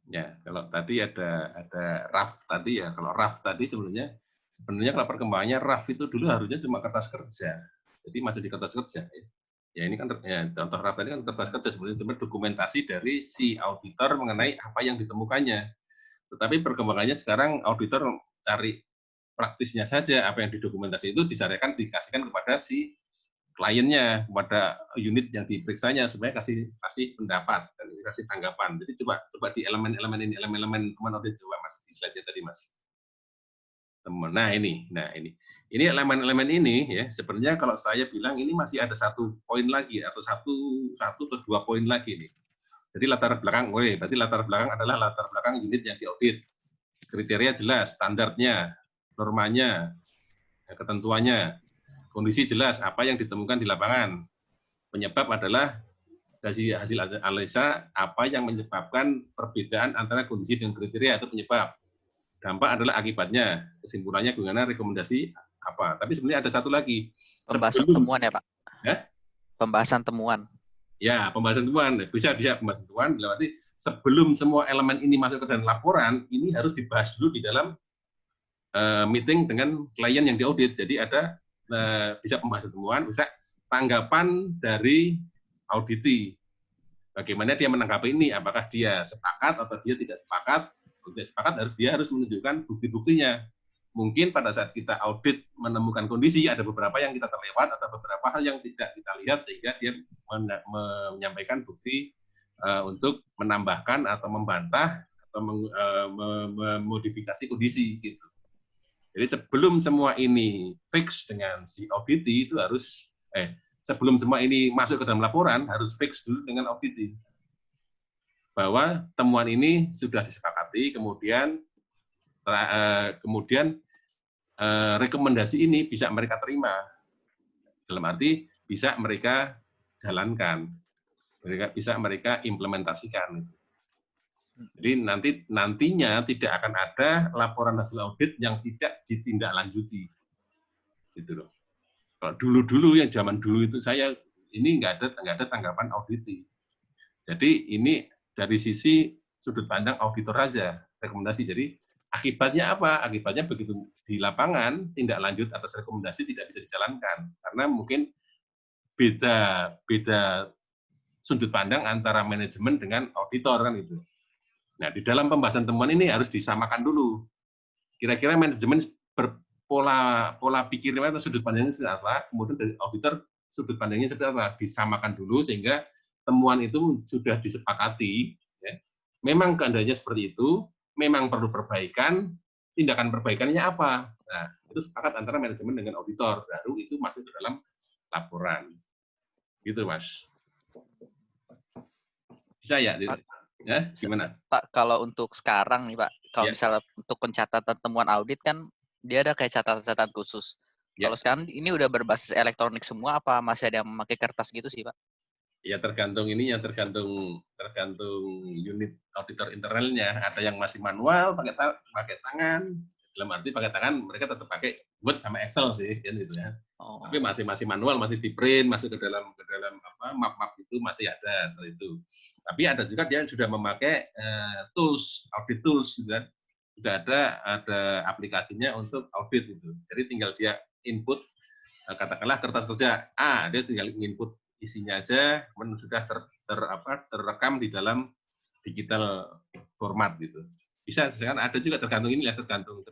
Ya, kalau tadi ada RAF tadi ya. Kalau RAF tadi sebenarnya kalau perkembangannya RAF itu dulu harusnya cuma kertas kerja. Jadi masih di kertas kerja. Ya ini kan ya, contoh RAF tadi kan kertas kerja sebenarnya cuma dokumentasi dari si auditor mengenai apa yang ditemukannya. Tetapi perkembangannya sekarang auditor cari praktisnya saja, apa yang didokumentasi itu dikasihkan kepada si kliennya, kepada unit yang diperiksanya, sebenarnya kasih pendapat dan kasih tanggapan. Jadi coba di elemen-elemen ini, elemen-elemen teman audit coba Mas di slide-nya tadi Mas. temuan. Nah ini elemen-elemen ini ya sebenarnya kalau saya bilang ini masih ada 1 poin lagi atau satu atau 2 poin lagi nih. Jadi latar belakang, berarti latar belakang adalah latar belakang unit yang diaudit. Kriteria jelas, standarnya, normanya, ketentuannya, kondisi jelas apa yang ditemukan di lapangan. Penyebab adalah dari hasil analisa apa yang menyebabkan perbedaan antara kondisi dan kriteria itu penyebab. Dampak adalah akibatnya. Kesimpulannya bagaimana rekomendasi apa. Tapi sebenarnya ada satu lagi. Pembahasan temuan ya Pak? Ya? Pembahasan temuan. Ya, pembahasan temuan. Bisa pembahasan temuan. Berarti sebelum semua elemen ini masuk ke dalam laporan, ini harus dibahas dulu di dalam meeting dengan klien yang diaudit. Jadi ada bisa pembahasan temuan, bisa tanggapan dari auditi. Bagaimana dia menanggapi ini? Apakah dia sepakat atau dia tidak sepakat? Kalau tidak sepakat dia harus menunjukkan bukti-buktinya. Mungkin pada saat kita audit menemukan kondisi, ada beberapa yang kita terlewat atau beberapa hal yang tidak kita lihat sehingga dia menyampaikan bukti untuk menambahkan atau membantah atau memodifikasi kondisi gitu. Jadi sebelum semua ini fix dengan si auditi itu harus sebelum semua ini masuk ke dalam laporan harus fix dulu dengan auditi bahwa temuan ini sudah disepakati, kemudian rekomendasi ini bisa mereka terima, dalam arti bisa mereka jalankan, bisa mereka implementasikan. Jadi nantinya tidak akan ada laporan hasil audit yang tidak ditindaklanjuti, gitu loh. Kalau dulu yang zaman dulu itu saya ini nggak ada tanggapan auditi. Jadi ini dari sisi sudut pandang auditor aja rekomendasi. Jadi akibatnya apa? Akibatnya begitu di lapangan tindak lanjut atas rekomendasi tidak bisa dijalankan karena mungkin beda sudut pandang antara manajemen dengan auditor kan itu. Nah, di dalam pembahasan temuan ini harus disamakan dulu. Kira-kira manajemen pola pikirnya atau sudut pandangnya seperti apa, kemudian dari auditor sudut pandangnya seperti apa, disamakan dulu sehingga temuan itu sudah disepakati. Ya. Memang keadaannya seperti itu, memang perlu perbaikan, tindakan perbaikannya apa. Nah, itu sepakat antara manajemen dengan auditor, baru itu masuk ke dalam laporan. Gitu, Mas. Bisa ya? Ya, gimana? Pak, kalau untuk sekarang nih Pak, kalau misalnya untuk pencatatan temuan audit kan dia ada kayak catatan-catatan khusus. Kalau sekarang ini udah berbasis elektronik semua, apa masih ada yang memakai kertas gitu sih Pak? Ya tergantung unit auditor internalnya. Ada yang masih manual pakai tangan. Dalam arti pakai tangan mereka tetap pakai Word sama Excel sih, kan gitu ya. Tapi masih manual, masih di print, masuk ke dalam map itu masih ada seperti itu. Tapi ada juga dia yang sudah memakai tools, audit tools gitu kan. Sudah ada aplikasinya untuk audit itu. Jadi tinggal dia input katakanlah kertas kerja A, dia tinggal input isinya aja, kemudian sudah terrekam di dalam digital format gitu. Bisa sekarang ada juga tergantung ini ya, tergantung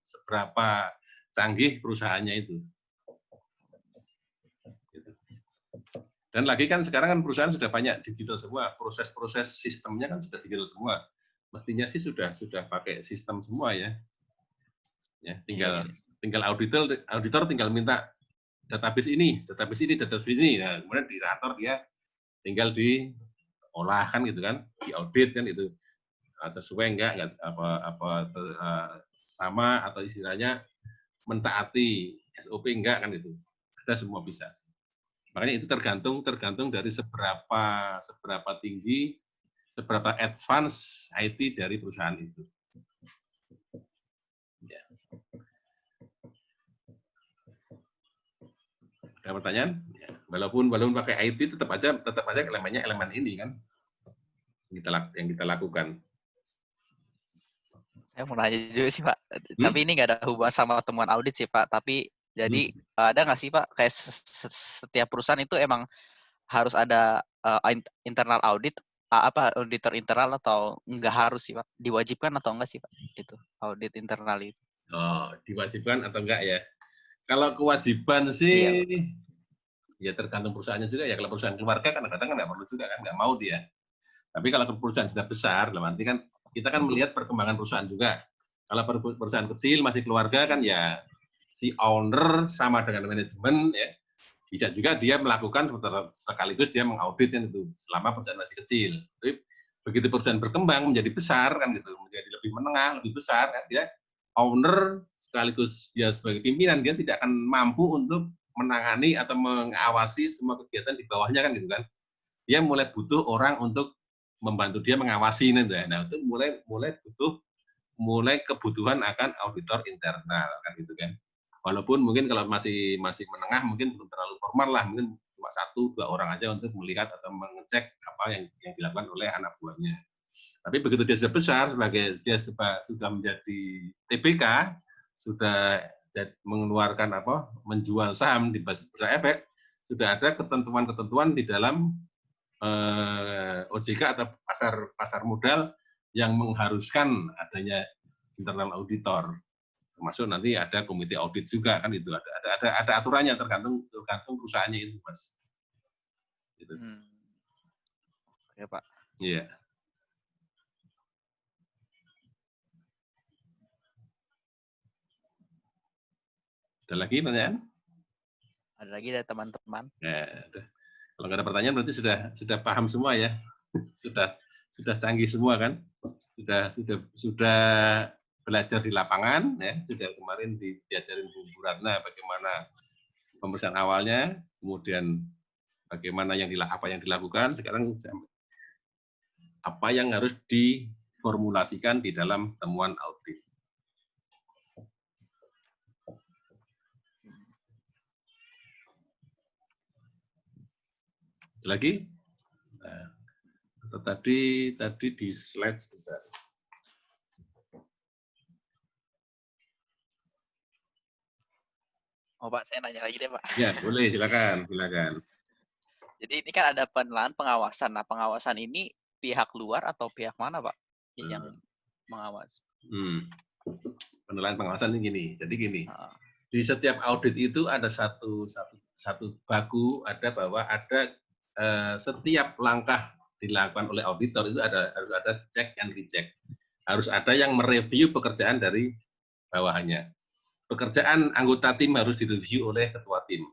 seberapa canggih perusahaannya itu. Dan lagi kan sekarang kan perusahaan sudah banyak digital semua, proses-proses sistemnya kan sudah digital semua. Mestinya sih sudah pakai sistem semua ya. Ya, tinggal auditor tinggal minta database ini. Nah, kemudian di rator dia tinggal diolah kan gitu kan, diaudit kan itu. Sesuai enggak sama atau istilahnya mentaati SOP enggak kan itu. Ada semua bisa. Makanya itu tergantung dari seberapa tinggi, seberapa advance IT dari perusahaan itu. Ya. Ada pertanyaan? Ya. Walaupun pakai IT tetap aja elemennya elemen ini kan yang kita lakukan. Saya mau nanya juga sih Pak, tapi ini nggak ada hubungan sama temuan audit sih Pak. Tapi jadi ada nggak sih Pak kayak setiap perusahaan itu emang harus ada internal audit, auditor internal atau nggak harus sih Pak? Diwajibkan atau enggak sih Pak itu audit internal itu? Oh, diwajibkan atau enggak ya? Kalau kewajiban sih, ya tergantung perusahaannya juga ya. Kalau perusahaan keluarga kadang-kadang nggak perlu juga kan, nggak mau dia. Tapi kalau perusahaan sudah besar, nanti kan kita kan melihat perkembangan perusahaan juga. Kalau perusahaan kecil masih keluarga kan ya si owner sama dengan manajemen ya. Bisa juga dia melakukan sekaligus dia mengaudit kan itu selama perusahaan masih kecil. Tapi begitu perusahaan berkembang menjadi besar kan gitu, menjadi lebih menengah, lebih besar kan dia owner sekaligus dia sebagai pimpinan dia tidak akan mampu untuk menangani atau mengawasi semua kegiatan di bawahnya kan gitu kan. Dia mulai butuh orang untuk membantu dia mengawasi nih. Nah, itu mulai kebutuhan akan auditor internal kan gitu kan. Walaupun mungkin kalau masih menengah mungkin belum terlalu formal lah, mungkin cuma 1-2 orang aja untuk melihat atau mengecek apa yang dilakukan oleh anak buahnya. Tapi begitu dia sudah besar, sebagai dia sudah menjadi TBK, sudah mengeluarkan menjual saham di bursa efek, sudah ada ketentuan-ketentuan di dalam OJK atau pasar modal yang mengharuskan adanya internal auditor. Termasuk nanti ada komite audit juga kan itu ada aturannya tergantung perusahaannya itu Mas. Gitu. Ya Pak. Iya. Ada lagi pertanyaan? Ada lagi dari teman-teman? Ya, kalau nggak ada pertanyaan berarti sudah paham semua ya. sudah canggih semua kan? Sudah belajar di lapangan ya, sudah kemarin diajarin Bu Ratna bagaimana pemeriksaan awalnya, kemudian bagaimana apa yang dilakukan, sekarang apa yang harus diformulasikan di dalam temuan audit. Lagi? Nah, tadi di slide sebentar. Oh Pak, saya nanya lagi deh Pak. Ya, boleh, silakan. Jadi ini kan ada penilaian pengawasan. Nah, pengawasan ini pihak luar atau pihak mana Pak yang mengawas? Penilaian pengawasan ini gini. Jadi gini, di setiap audit itu ada satu baku, bahwa ada setiap langkah dilakukan oleh auditor itu harus ada check and recheck. Harus ada yang mereview pekerjaan dari bawahannya. Pekerjaan anggota tim harus direview oleh ketua tim.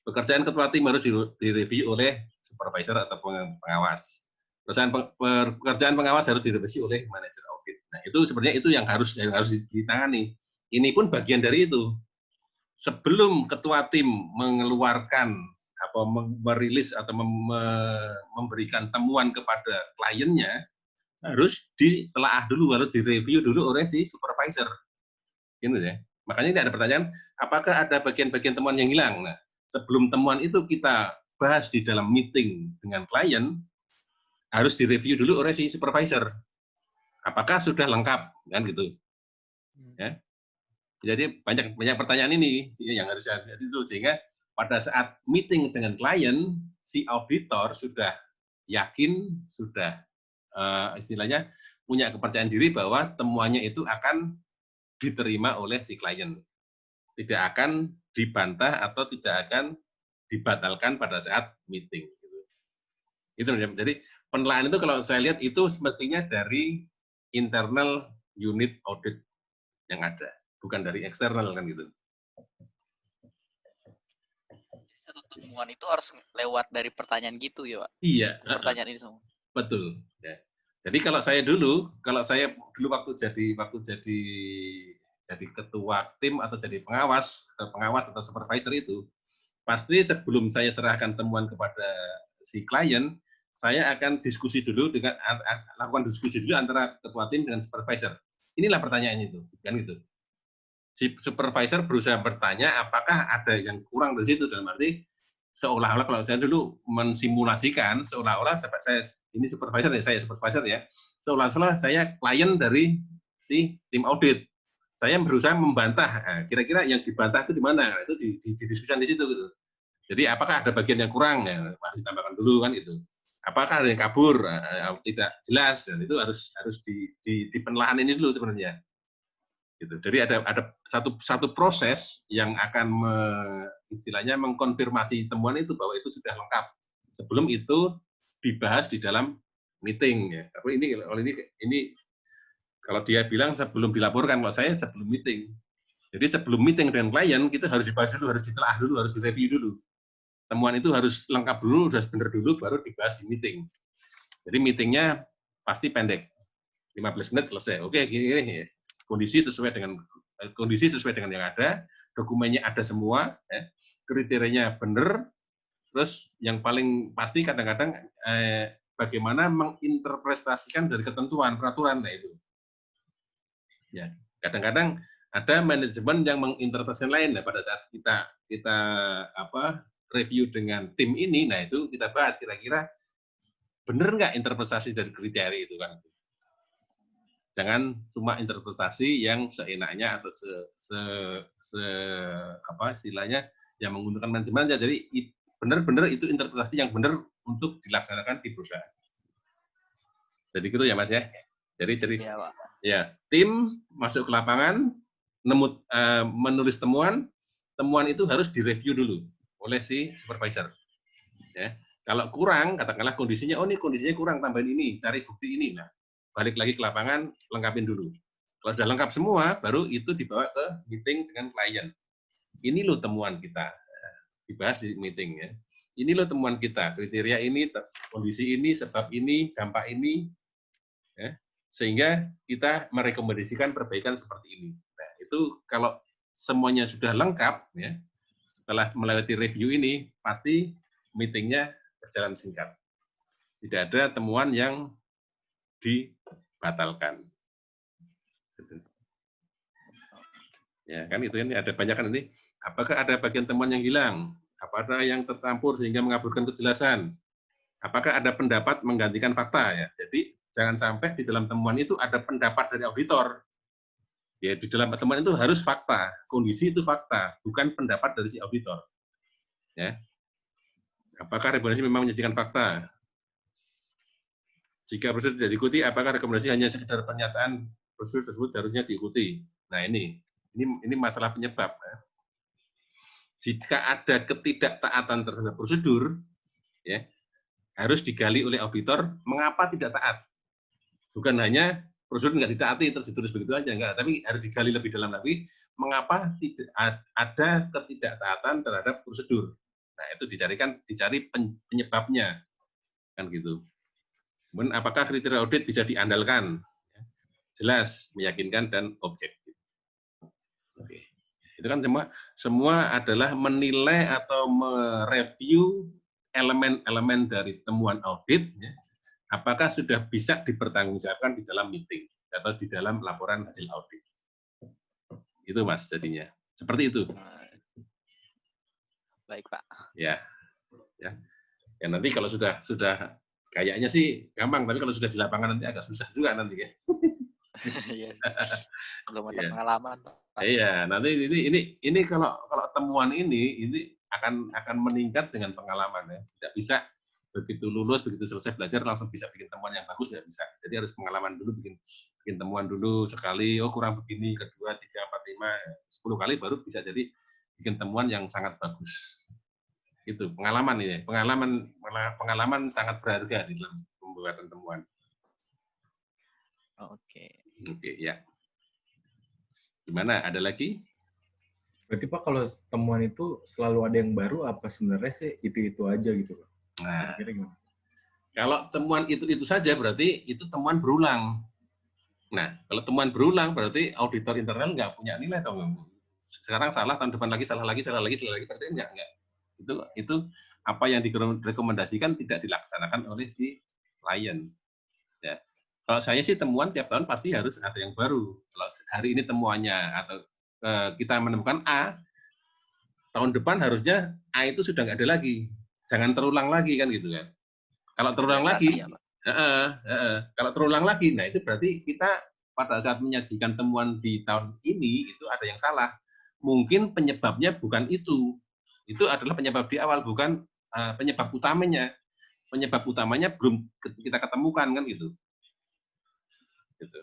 Pekerjaan ketua tim harus direview oleh supervisor atau pengawas. Pekerjaan pengawas harus direview oleh manajer audit. Nah, itu sebenarnya itu yang harus ditangani. Ini pun bagian dari itu. Sebelum ketua tim mengeluarkan merilis atau memberikan temuan kepada kliennya, harus ditelaah dulu, harus direview dulu oleh si supervisor. Gitu ya. Makanya ini ada pertanyaan, apakah ada bagian-bagian temuan yang hilang? Nah, sebelum temuan itu kita bahas di dalam meeting dengan klien, harus direview dulu oleh si supervisor. Apakah sudah lengkap? Kan gitu. Ya. Jadi banyak pertanyaan ini yang harus ada dulu, sehingga pada saat meeting dengan klien, si auditor sudah yakin, sudah istilahnya punya kepercayaan diri bahwa temuannya itu akan diterima oleh si klien. Tidak akan dibantah atau tidak akan dibatalkan pada saat meeting. Itu jadi penilaian itu kalau saya lihat itu mestinya dari internal unit audit yang ada, bukan dari eksternal kan gitu. Satu temuan itu harus lewat dari pertanyaan gitu ya Pak? Iya. Pertanyaan ini semua. Betul. Ya. Jadi kalau saya dulu waktu jadi ketua tim atau jadi pengawas atau supervisor itu, pasti sebelum saya serahkan temuan kepada si klien, saya akan lakukan diskusi dulu antara ketua tim dengan supervisor. Inilah pertanyaannya itu, kan gitu. Si supervisor berusaha bertanya apakah ada yang kurang dari situ, dalam arti seolah-olah kalau saya dulu mensimulasikan seolah-olah saya ini supervisor ya, seolah-olah saya klien dari si tim audit. Saya berusaha membantah, kira-kira yang dibantah itu di mana? Itu didiskusikan di situ gitu. Jadi apakah ada bagian yang kurang ya harus ditambahkan dulu kan itu. Apakah ada yang kabur, tidak jelas, dan itu harus di penelaahan ini dulu sebenarnya. Gitu. Jadi ada satu proses yang akan istilahnya mengkonfirmasi temuan itu bahwa itu sudah lengkap. Sebelum itu dibahas di dalam meeting ya. Tapi ini Kalau dia bilang sebelum dilaporkan, kalau saya sebelum meeting. Jadi sebelum meeting dengan klien, kita harus dibahas dulu, harus ditelaah dulu, harus direview dulu. Temuan itu harus lengkap dulu, harus benar dulu, baru dibahas di meeting. Jadi meetingnya pasti pendek, 15 menit selesai. Oke, gini, kondisi sesuai dengan yang ada, dokumennya ada semua, ya, kriterianya benar. Terus yang paling pasti kadang-kadang bagaimana menginterpretasikan dari ketentuan peraturan, nah itu. Ya, kadang-kadang ada manajemen yang menginterpretasikan lain. Nah, pada saat kita review dengan tim ini, nah itu kita bahas kira-kira benar nggak interpretasi dari kriteria itu kan? Jangan cuma interpretasi yang seenaknya atau istilahnya yang menguntungkan manajemen aja. Jadi benar-benar itu interpretasi yang benar untuk dilaksanakan di perusahaan. Jadi gitu ya Mas ya. Jadi Iya, Pak. ya tim masuk ke lapangan, menulis temuan itu harus direview dulu oleh si supervisor. Ya. Kalau kurang, katakanlah kondisinya, oh ini kondisinya kurang, tambahin ini, cari bukti ini. Nah, balik lagi ke lapangan, lengkapin dulu. Kalau sudah lengkap semua, baru itu dibawa ke meeting dengan klien. Ini loh temuan kita, dibahas di meeting ya. Ini loh temuan kita, kriteria ini, kondisi ini, sebab ini, dampak ini, ya. Sehingga kita merekomendasikan perbaikan seperti ini. Nah, itu kalau semuanya sudah lengkap, ya, setelah melewati review ini, pasti meetingnya berjalan singkat. Tidak ada temuan yang dibatalkan. Ya kan itu ini ada banyak kan ini. Apakah ada bagian temuan yang hilang? Apakah yang tercampur sehingga mengaburkan kejelasan? Apakah ada pendapat menggantikan fakta ya? Jadi jangan sampai di dalam temuan itu ada pendapat dari auditor. Ya di dalam temuan itu harus fakta, kondisi itu fakta, bukan pendapat dari si auditor. Ya. Apakah rekomendasi memang menyajikan fakta? Jika prosedur tidak diikuti, apakah rekomendasi hanya sekedar pernyataan prosedur tersebut harusnya diikuti? Nah ini masalah penyebab. Ya. Jika ada ketidaktaatan terhadap prosedur, ya harus digali oleh auditor mengapa tidak taat. Bukan hanya prosedur nggak ditaati terus ditulis begitu aja enggak, tapi harus digali lebih dalam lagi mengapa tidak ada ketidaktaatan terhadap prosedur. Nah itu dicari penyebabnya kan gitu. Kemudian apakah kriteria audit bisa diandalkan? Jelas, meyakinkan dan objektif. Oke. Itu kan semua adalah menilai atau mereview elemen-elemen dari temuan audit, ya, apakah sudah bisa dipertanggungjawabkan di dalam meeting atau di dalam laporan hasil audit. Itu Mas jadinya. Seperti itu. Baik, Pak. Ya. Ya nanti kalau sudah kayaknya sih gampang, tapi kalau sudah di lapangan nanti agak susah juga nanti ya. Iya. Belum ada pengalaman, Pak. Iya, nanti ini kalau temuan ini akan meningkat dengan pengalaman ya. Tidak bisa begitu lulus, begitu selesai belajar langsung bisa bikin temuan yang bagus, tidak bisa. Jadi harus pengalaman dulu, bikin temuan dulu sekali, oh kurang begini, kedua, 3, 4, 5, 10 kali baru bisa jadi bikin temuan yang sangat bagus. Itu pengalaman ini, pengalaman sangat berharga di dalam pembuatan temuan. Oke, ya. Gimana? Ada lagi? Berarti Pak kalau temuan itu selalu ada yang baru apa sebenarnya sih itu aja gitu Pak? Nah, kalau temuan itu saja berarti itu temuan berulang. Nah, kalau temuan berulang berarti auditor internal nggak punya nilai atau sekarang salah, tahun depan lagi salah lagi berarti enggak. Itu apa yang direkomendasikan tidak dilaksanakan oleh si klien. Ya. Kalau saya sih temuan tiap tahun pasti harus ada yang baru. Kalau hari ini temuannya atau kita menemukan A, tahun depan harusnya A itu sudah nggak ada lagi. Jangan terulang lagi kan gitu kan. Kalau terulang lagi, kalau terulang lagi, nah itu berarti kita pada saat menyajikan temuan di tahun ini itu ada yang salah. Mungkin penyebabnya bukan itu. Itu adalah penyebab di awal, bukan penyebab utamanya. Penyebab utamanya belum kita ketemukan kan gitu. Gitu.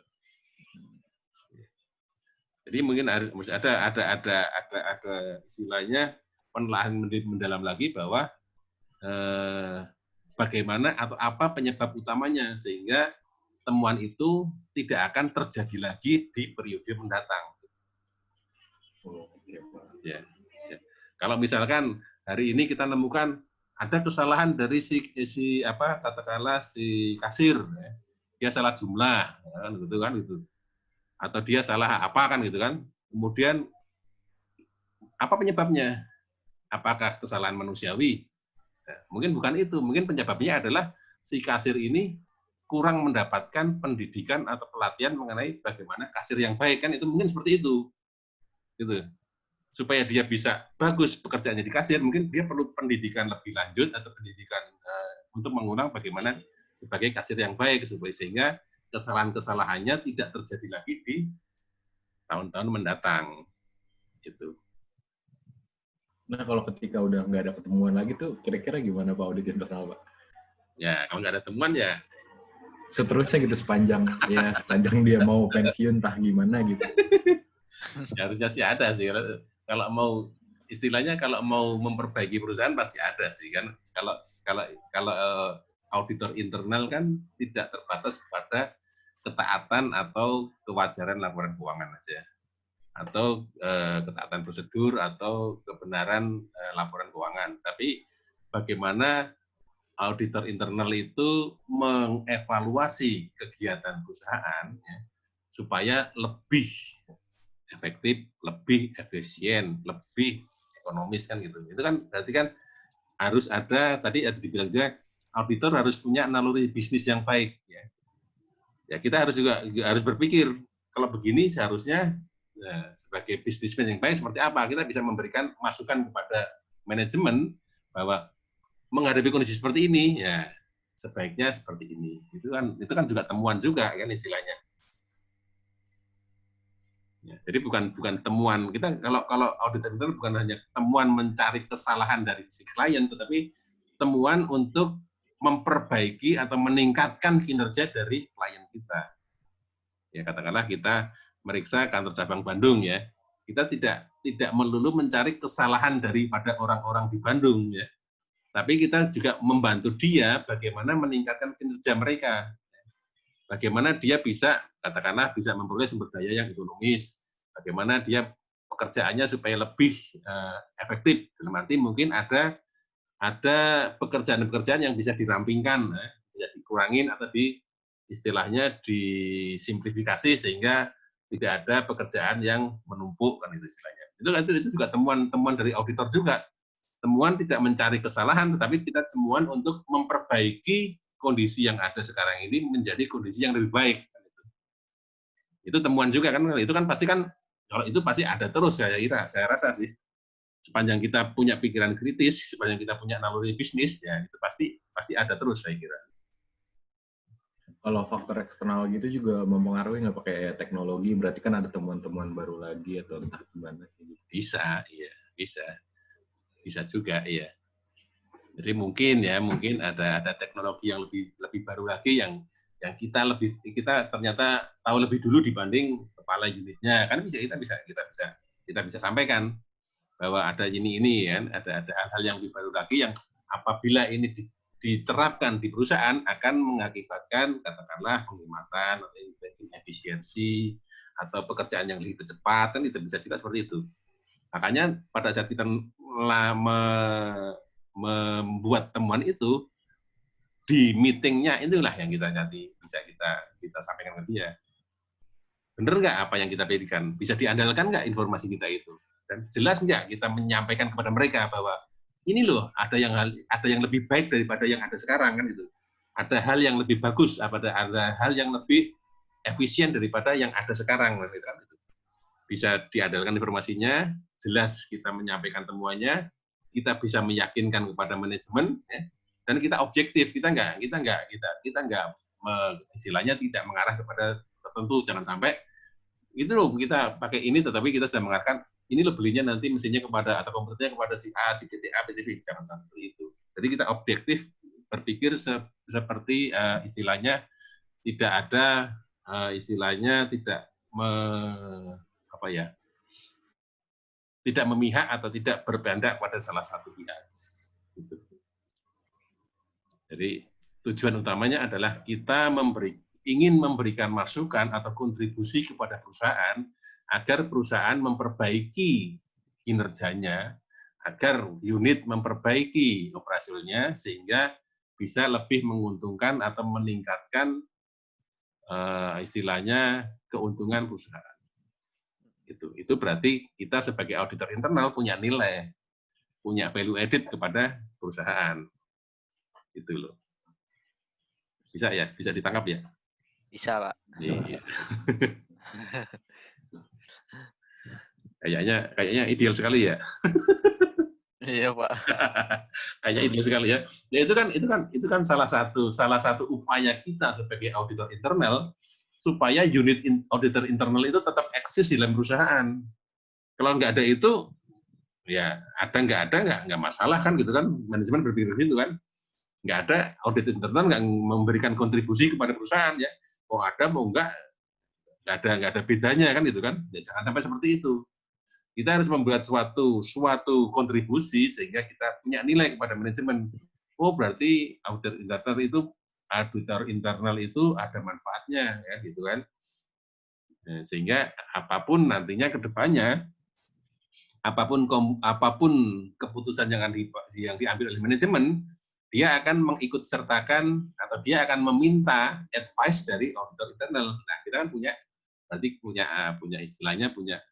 Jadi mungkin harus ada istilahnya penelaahan mendalam lagi bahwa bagaimana atau apa penyebab utamanya sehingga temuan itu tidak akan terjadi lagi di periode mendatang. Ya. Kalau misalkan hari ini kita nemukan ada kesalahan dari si katakanlah si kasir, ya. Dia salah jumlah, kan gitu. Atau dia salah apa kan gitu kan. Kemudian apa penyebabnya? Apakah kesalahan manusiawi? Nah, mungkin bukan itu, mungkin penyebabnya adalah si kasir ini kurang mendapatkan pendidikan atau pelatihan mengenai bagaimana kasir yang baik, kan itu mungkin seperti itu. Gitu. Supaya dia bisa bagus pekerjaannya di kasir, mungkin dia perlu pendidikan lebih lanjut atau pendidikan untuk mengulang bagaimana sebagai kasir yang baik, sehingga kesalahan-kesalahannya tidak terjadi lagi di tahun-tahun mendatang. Gitu. Nah, kalau ketika udah nggak ada pertemuan lagi tuh, kira-kira gimana Pak audit internal, Pak? Ya, kalau nggak ada temuan ya seterusnya gitu sepanjang dia mau pensiun, entah gimana gitu. Ya, harusnya sih ada sih. Kalau mau istilahnya kalau mau memperbaiki perusahaan pasti ada sih kan. Kalau auditor internal kan tidak terbatas pada ketaatan atau kewajaran laporan keuangan aja, atau ketaatan prosedur atau kebenaran laporan keuangan. Tapi bagaimana auditor internal itu mengevaluasi kegiatan perusahaan ya, supaya lebih efektif, lebih efisien, lebih ekonomis kan gitu. Itu kan berarti kan harus ada, tadi ada dibilang juga, auditor harus punya naluri bisnis yang baik ya. Ya kita harus berpikir kalau begini seharusnya sebagai bisnismen yang baik seperti apa, kita bisa memberikan masukan kepada manajemen bahwa menghadapi kondisi seperti ini ya sebaiknya seperti ini. Itu kan juga temuan juga kan istilahnya. Ya, jadi bukan temuan kita, kalau audit internal bukan hanya temuan mencari kesalahan dari si klien, tetapi temuan untuk memperbaiki atau meningkatkan kinerja dari klien kita. Ya katakanlah kita meriksa kantor cabang Bandung ya, kita tidak melulu mencari kesalahan daripada orang-orang di Bandung ya, tapi kita juga membantu dia bagaimana meningkatkan kinerja mereka. Bagaimana dia bisa, katakanlah bisa memperoleh sumber daya yang ekonomis, bagaimana dia pekerjaannya supaya lebih efektif. Dalam arti mungkin ada pekerjaan-pekerjaan yang bisa dirampingkan, bisa dikurangin atau istilahnya disimplifikasi sehingga tidak ada pekerjaan yang menumpuk kan itu istilahnya. Itu juga temuan dari auditor juga. Temuan tidak mencari kesalahan, tetapi kita temuan untuk memperbaiki kondisi yang ada sekarang ini menjadi kondisi yang lebih baik. Itu temuan juga kan, itu kan pasti kan, kalau itu pasti ada terus saya rasa sih. Sepanjang kita punya pikiran kritis, sepanjang kita punya naluri bisnis, ya itu pasti ada terus saya kira. Kalau faktor eksternal gitu juga mempengaruhi nggak pakai teknologi, berarti kan ada temuan-temuan baru lagi atau entah gimana gitu. Bisa, iya, bisa juga, iya. Jadi mungkin ada teknologi yang lebih baru lagi yang kita ternyata tahu lebih dulu dibanding kepala unitnya, kan kita bisa sampaikan bahwa ada ini kan, ada hal-hal yang lebih baru lagi yang apabila ini diterapkan di perusahaan akan mengakibatkan katakanlah penghematan atau efisiensi atau pekerjaan yang lebih cepat, kan itu bisa juga seperti itu. Makanya pada saat kita membuat temuan itu di meetingnya, inilah yang kita nanti bisa kita sampaikan ke dia. Benar nggak apa yang kita berikan? Bisa diandalkan nggak informasi kita itu? Dan jelas nggak kita menyampaikan kepada mereka bahwa ini loh ada yang lebih baik daripada yang ada sekarang kan gitu. Ada hal yang lebih bagus, ada hal yang lebih efisien daripada yang ada sekarang kan gitu. Bisa diandalkan informasinya, jelas kita menyampaikan temuannya, kita bisa meyakinkan kepada manajemen, ya, dan kita objektif, kita nggak istilahnya tidak mengarah kepada tertentu, jangan sampai itu loh kita pakai ini, tetapi kita sudah mengarahkan ini loh belinya nanti mesinnya kepada atau komputernya kepada si A, si B, A, B, B, jangan seperti itu. Jadi kita objektif berpikir seperti istilahnya tidak ada istilahnya tidak memihak atau tidak berpihak pada salah satu pihak. Gitu. Jadi tujuan utamanya adalah kita ingin memberikan masukan atau kontribusi kepada perusahaan agar perusahaan memperbaiki kinerjanya, agar unit memperbaiki operasionalnya sehingga bisa lebih menguntungkan atau meningkatkan istilahnya keuntungan perusahaan. Itu berarti kita sebagai auditor internal punya nilai, punya value added kepada perusahaan. Itu loh. Bisa ya? Bisa ditangkap ya? Bisa, Pak. Iya. Kayaknya ideal sekali ya. Iya, Pak. Kayaknya ideal sekali ya. Ya itu kan salah satu upaya kita sebagai auditor internal supaya unit auditor internal itu tetap eksis di dalam perusahaan. Kalau nggak ada itu, ya nggak ada nggak masalah kan gitu kan. Manajemen berpikir gitu kan. Nggak ada audit internal nggak memberikan kontribusi kepada perusahaan ya. Mau ada mau nggak ada bedanya kan gitu kan. Ya, jangan sampai seperti itu. Kita harus membuat suatu kontribusi sehingga kita punya nilai kepada manajemen. Oh berarti auditor internal itu ada manfaatnya ya gitu kan. Nah, sehingga apapun nantinya ke depannya, apapun keputusan yang diambil oleh manajemen, dia akan mengikut sertakan atau dia akan meminta advice dari auditor internal. Nah, kita kan berarti punya istilahnya punya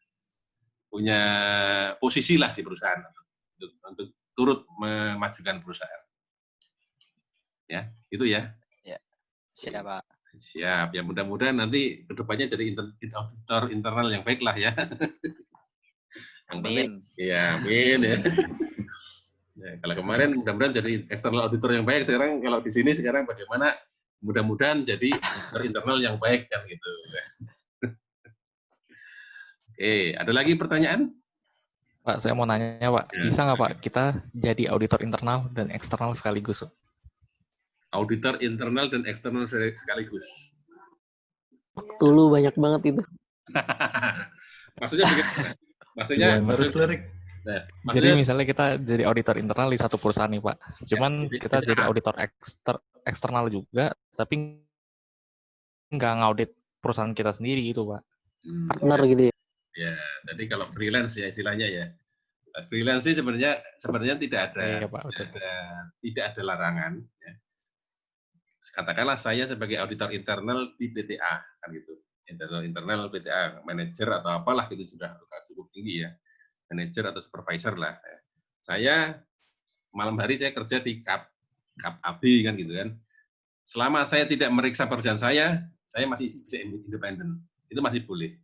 posisi lah di perusahaan untuk turut memajukan perusahaan. Ya, itu ya. Ya, siap, Pak. Siap. Ya mudah-mudahan nanti kedepannya jadi auditor internal yang baik lah ya. Amin. Ya, amin ya. Ya, kalau kemarin mudah-mudahan jadi external auditor yang baik, sekarang kalau di sini sekarang bagaimana mudah-mudahan jadi auditor internal yang baik kan gitu. Oke, ada lagi pertanyaan? Pak, saya mau nanya, Pak. Ya. Bisa nggak, Pak, kita jadi auditor internal dan eksternal sekaligus? Auditor internal dan eksternal sekaligus. Waktu lu banyak banget itu. Maksudnya bagaimana? Maksudnya harus lirik. Nah, jadi misalnya kita jadi auditor internal di satu perusahaan nih, Pak. Cuman ya, kita jadi auditor eksternal juga, tapi nggak ngaudit perusahaan kita sendiri gitu, Pak. Partner gitu ya. Ya, jadi kalau freelance ya istilahnya ya. Freelance sih sebenarnya tidak ada, Iya, Pak, tidak ada larangan. Ya. Katakanlah saya sebagai auditor internal di PTA, kan gitu. Internal PTA, manajer atau apalah gitu sudah cukup tinggi ya. Manajer atau supervisor lah. Saya malam hari saya kerja di Kap AB kan gitu kan. Selama saya tidak meriksa pekerjaan saya masih bisa independen. Itu masih boleh.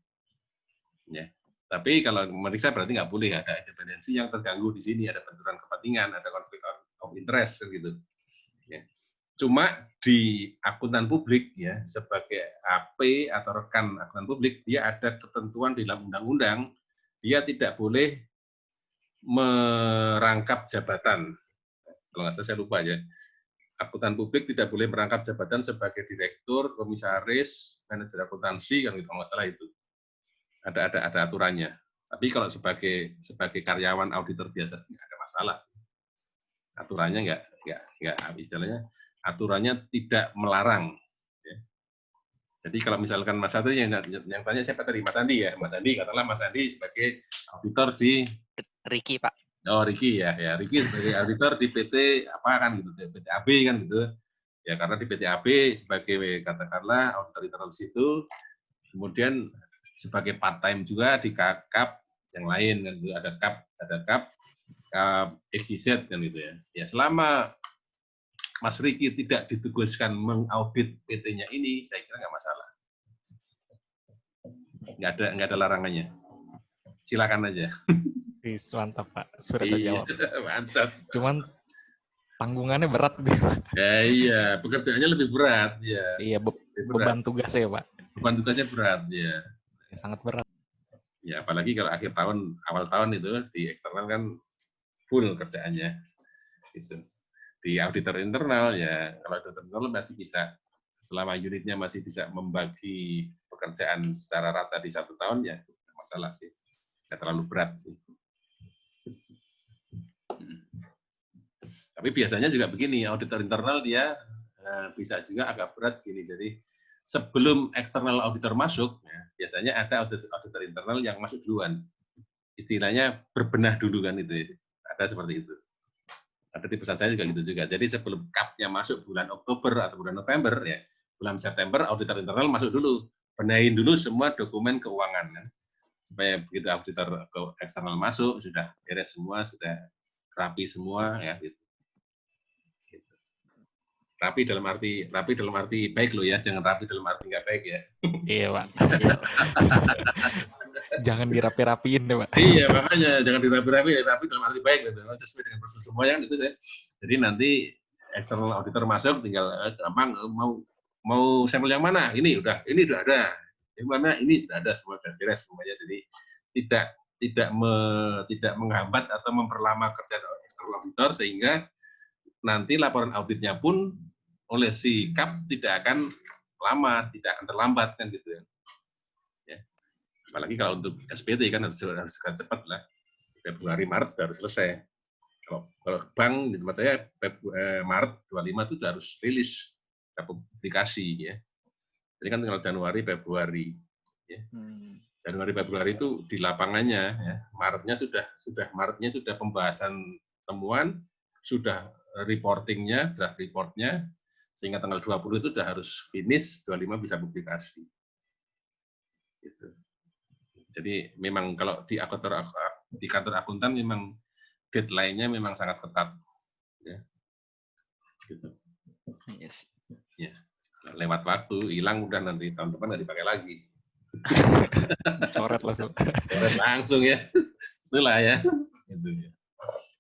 Ya. Tapi kalau meriksa berarti nggak boleh ada independensi yang terganggu di sini, ada benturan kepentingan, ada konflik of interest gitu. Ya. Cuma di akuntan publik ya sebagai AP atau rekan akuntan publik dia ada ketentuan di dalam undang-undang dia tidak boleh merangkap jabatan. Kalau nggak salah saya lupa ya. Akuntan publik tidak boleh merangkap jabatan sebagai direktur, komisaris, manajer akuntansi kan gitu, kalau nggak salah itu. Ada aturannya. Tapi kalau sebagai karyawan auditor biasa nggak ada masalah. Aturannya nggak istilahnya aturannya tidak melarang. Ya. Jadi kalau misalkan Mas Andi yang tanya siapa tadi? Mas Andi ya. Mas Andi katakanlah Mas Andi sebagai auditor di Ricky, Pak. Oh, Ricky ya. Ya, Ricky sebagai auditor di PT apa kan gitu, PT AB kan gitu. Ya karena di PT AB sebagai katakanlah auditor internal situ, kemudian sebagai part time juga di KAP yang lain kan gitu. Ada KAP XYZ kan gitu ya. Ya selama Mas Ricky tidak ditugaskan mengaudit PT-nya ini, saya kira nggak masalah. Nggak ada larangannya. Silakan aja. Mantap, Pak. Sudah terjawab. Mantap. Cuman tanggungannya berat. Ya, iya, pekerjaannya lebih berat. Ya. Iya, beban tugasnya, Pak. Beban tugasnya berat, ya. Sangat berat. Ya, apalagi kalau akhir tahun, awal tahun itu di eksternal kan full kerjaannya. Gitu. Di auditor internal ya, kalau auditor internal masih bisa, selama unitnya masih bisa membagi pekerjaan secara rata di 1 tahun ya, masalah sih. Nggak terlalu berat sih. Tapi biasanya juga begini, auditor internal dia bisa juga agak berat gini. Jadi sebelum external auditor masuk, ya, biasanya ada auditor internal yang masuk duluan. Istilahnya berbenah dulu kan itu. Ya. Ada seperti itu. Ada di perusahaan saya juga gitu juga. Jadi sebelum CAP-nya masuk bulan Oktober atau bulan November, ya, bulan September auditor internal masuk dulu, benahin dulu semua dokumen keuangan, kan? Supaya begitu auditor ke eksternal masuk sudah beres semua, sudah rapi semua, ya. Gitu. Rapi dalam arti baik loh ya, jangan rapi dalam arti nggak baik ya. Iya, Pak. Jangan dirapi-rapiin deh, Pak. Iya, makanya jangan dirapi-rapi, tapi dalam arti baik, sesuai dengan prosedur semua yang gitu ya. Jadi nanti external auditor masuk, tinggal gampang mau sampel yang mana? Ini udah ada. Yang mana? Ini sudah ada semua, sudah beres semuanya. Jadi tidak menghambat atau memperlama kerja external auditor sehingga nanti laporan auditnya pun oleh si CAP tidak akan lama, tidak akan terlambat kan gitu ya. Apalagi kalau untuk SPT kan harus cepat lah. Februari Maret sudah harus selesai. Kalau bank di tempat saya Maret 25 itu sudah harus rilis publikasi ya. Jadi kan tinggal Januari Februari ya. Januari Februari itu di lapangannya ya. Maretnya sudah pembahasan temuan, sudah reportingnya, draft reportnya, sehingga tanggal 20 itu sudah harus finish, 25 bisa publikasi. Gitu. Jadi memang kalau di kantor akuntan memang deadline-nya memang sangat ketat. Ya. Gitu. Yes. Ya. Lewat waktu, hilang udah nanti tahun depan nggak dipakai lagi. Coret langsung. Coret langsung ya. Itulah ya. Gitu ya.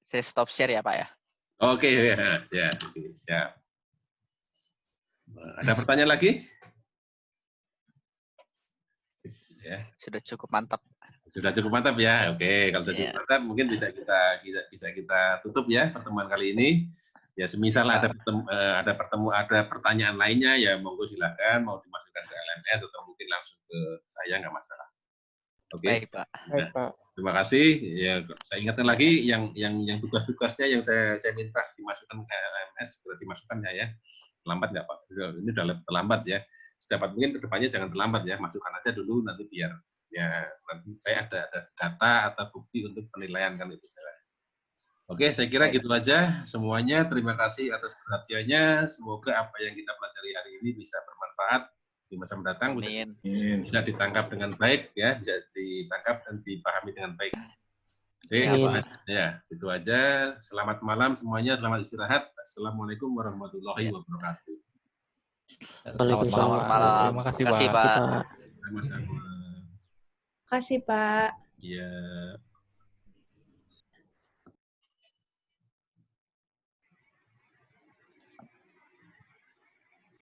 Saya stop share ya, Pak ya. Oke, ya, siap. Ada pertanyaan lagi? Ya. Sudah cukup mantap. Sudah cukup mantap ya. Oke, kalau sudah cukup mantap mungkin bisa kita tutup ya pertemuan kali ini. Ya, semisal ada pertanyaan lainnya ya monggo silakan mau dimasukkan ke LMS atau mungkin langsung ke saya nggak masalah. Oke. Baik, Pak. Baik, Pak. Terima kasih. Ya, saya ingatkan lagi yang tugas-tugasnya yang saya minta dimasukkan ke LMS sudah dimasukkan ya. Terlambat nggak Pak? Ini sudah terlambat ya. Sedapat mungkin kedepannya jangan terlambat ya. Masukkan aja dulu nanti biar ya nanti saya ada data atau bukti untuk penilaian kan itu saya. Oke, saya kira gitu aja semuanya. Terima kasih atas perhatiannya. Semoga apa yang kita pelajari hari ini bisa bermanfaat di masa mendatang, bisa ditangkap dengan baik, ya, bisa ditangkap dan dipahami dengan baik. Oke, ya, itu aja. Selamat malam semuanya, selamat istirahat. Assalamualaikum warahmatullahi wabarakatuh. Selamat malam. Terima kasih, Pak. Sama-sama. Terima kasih, Pak. Iya.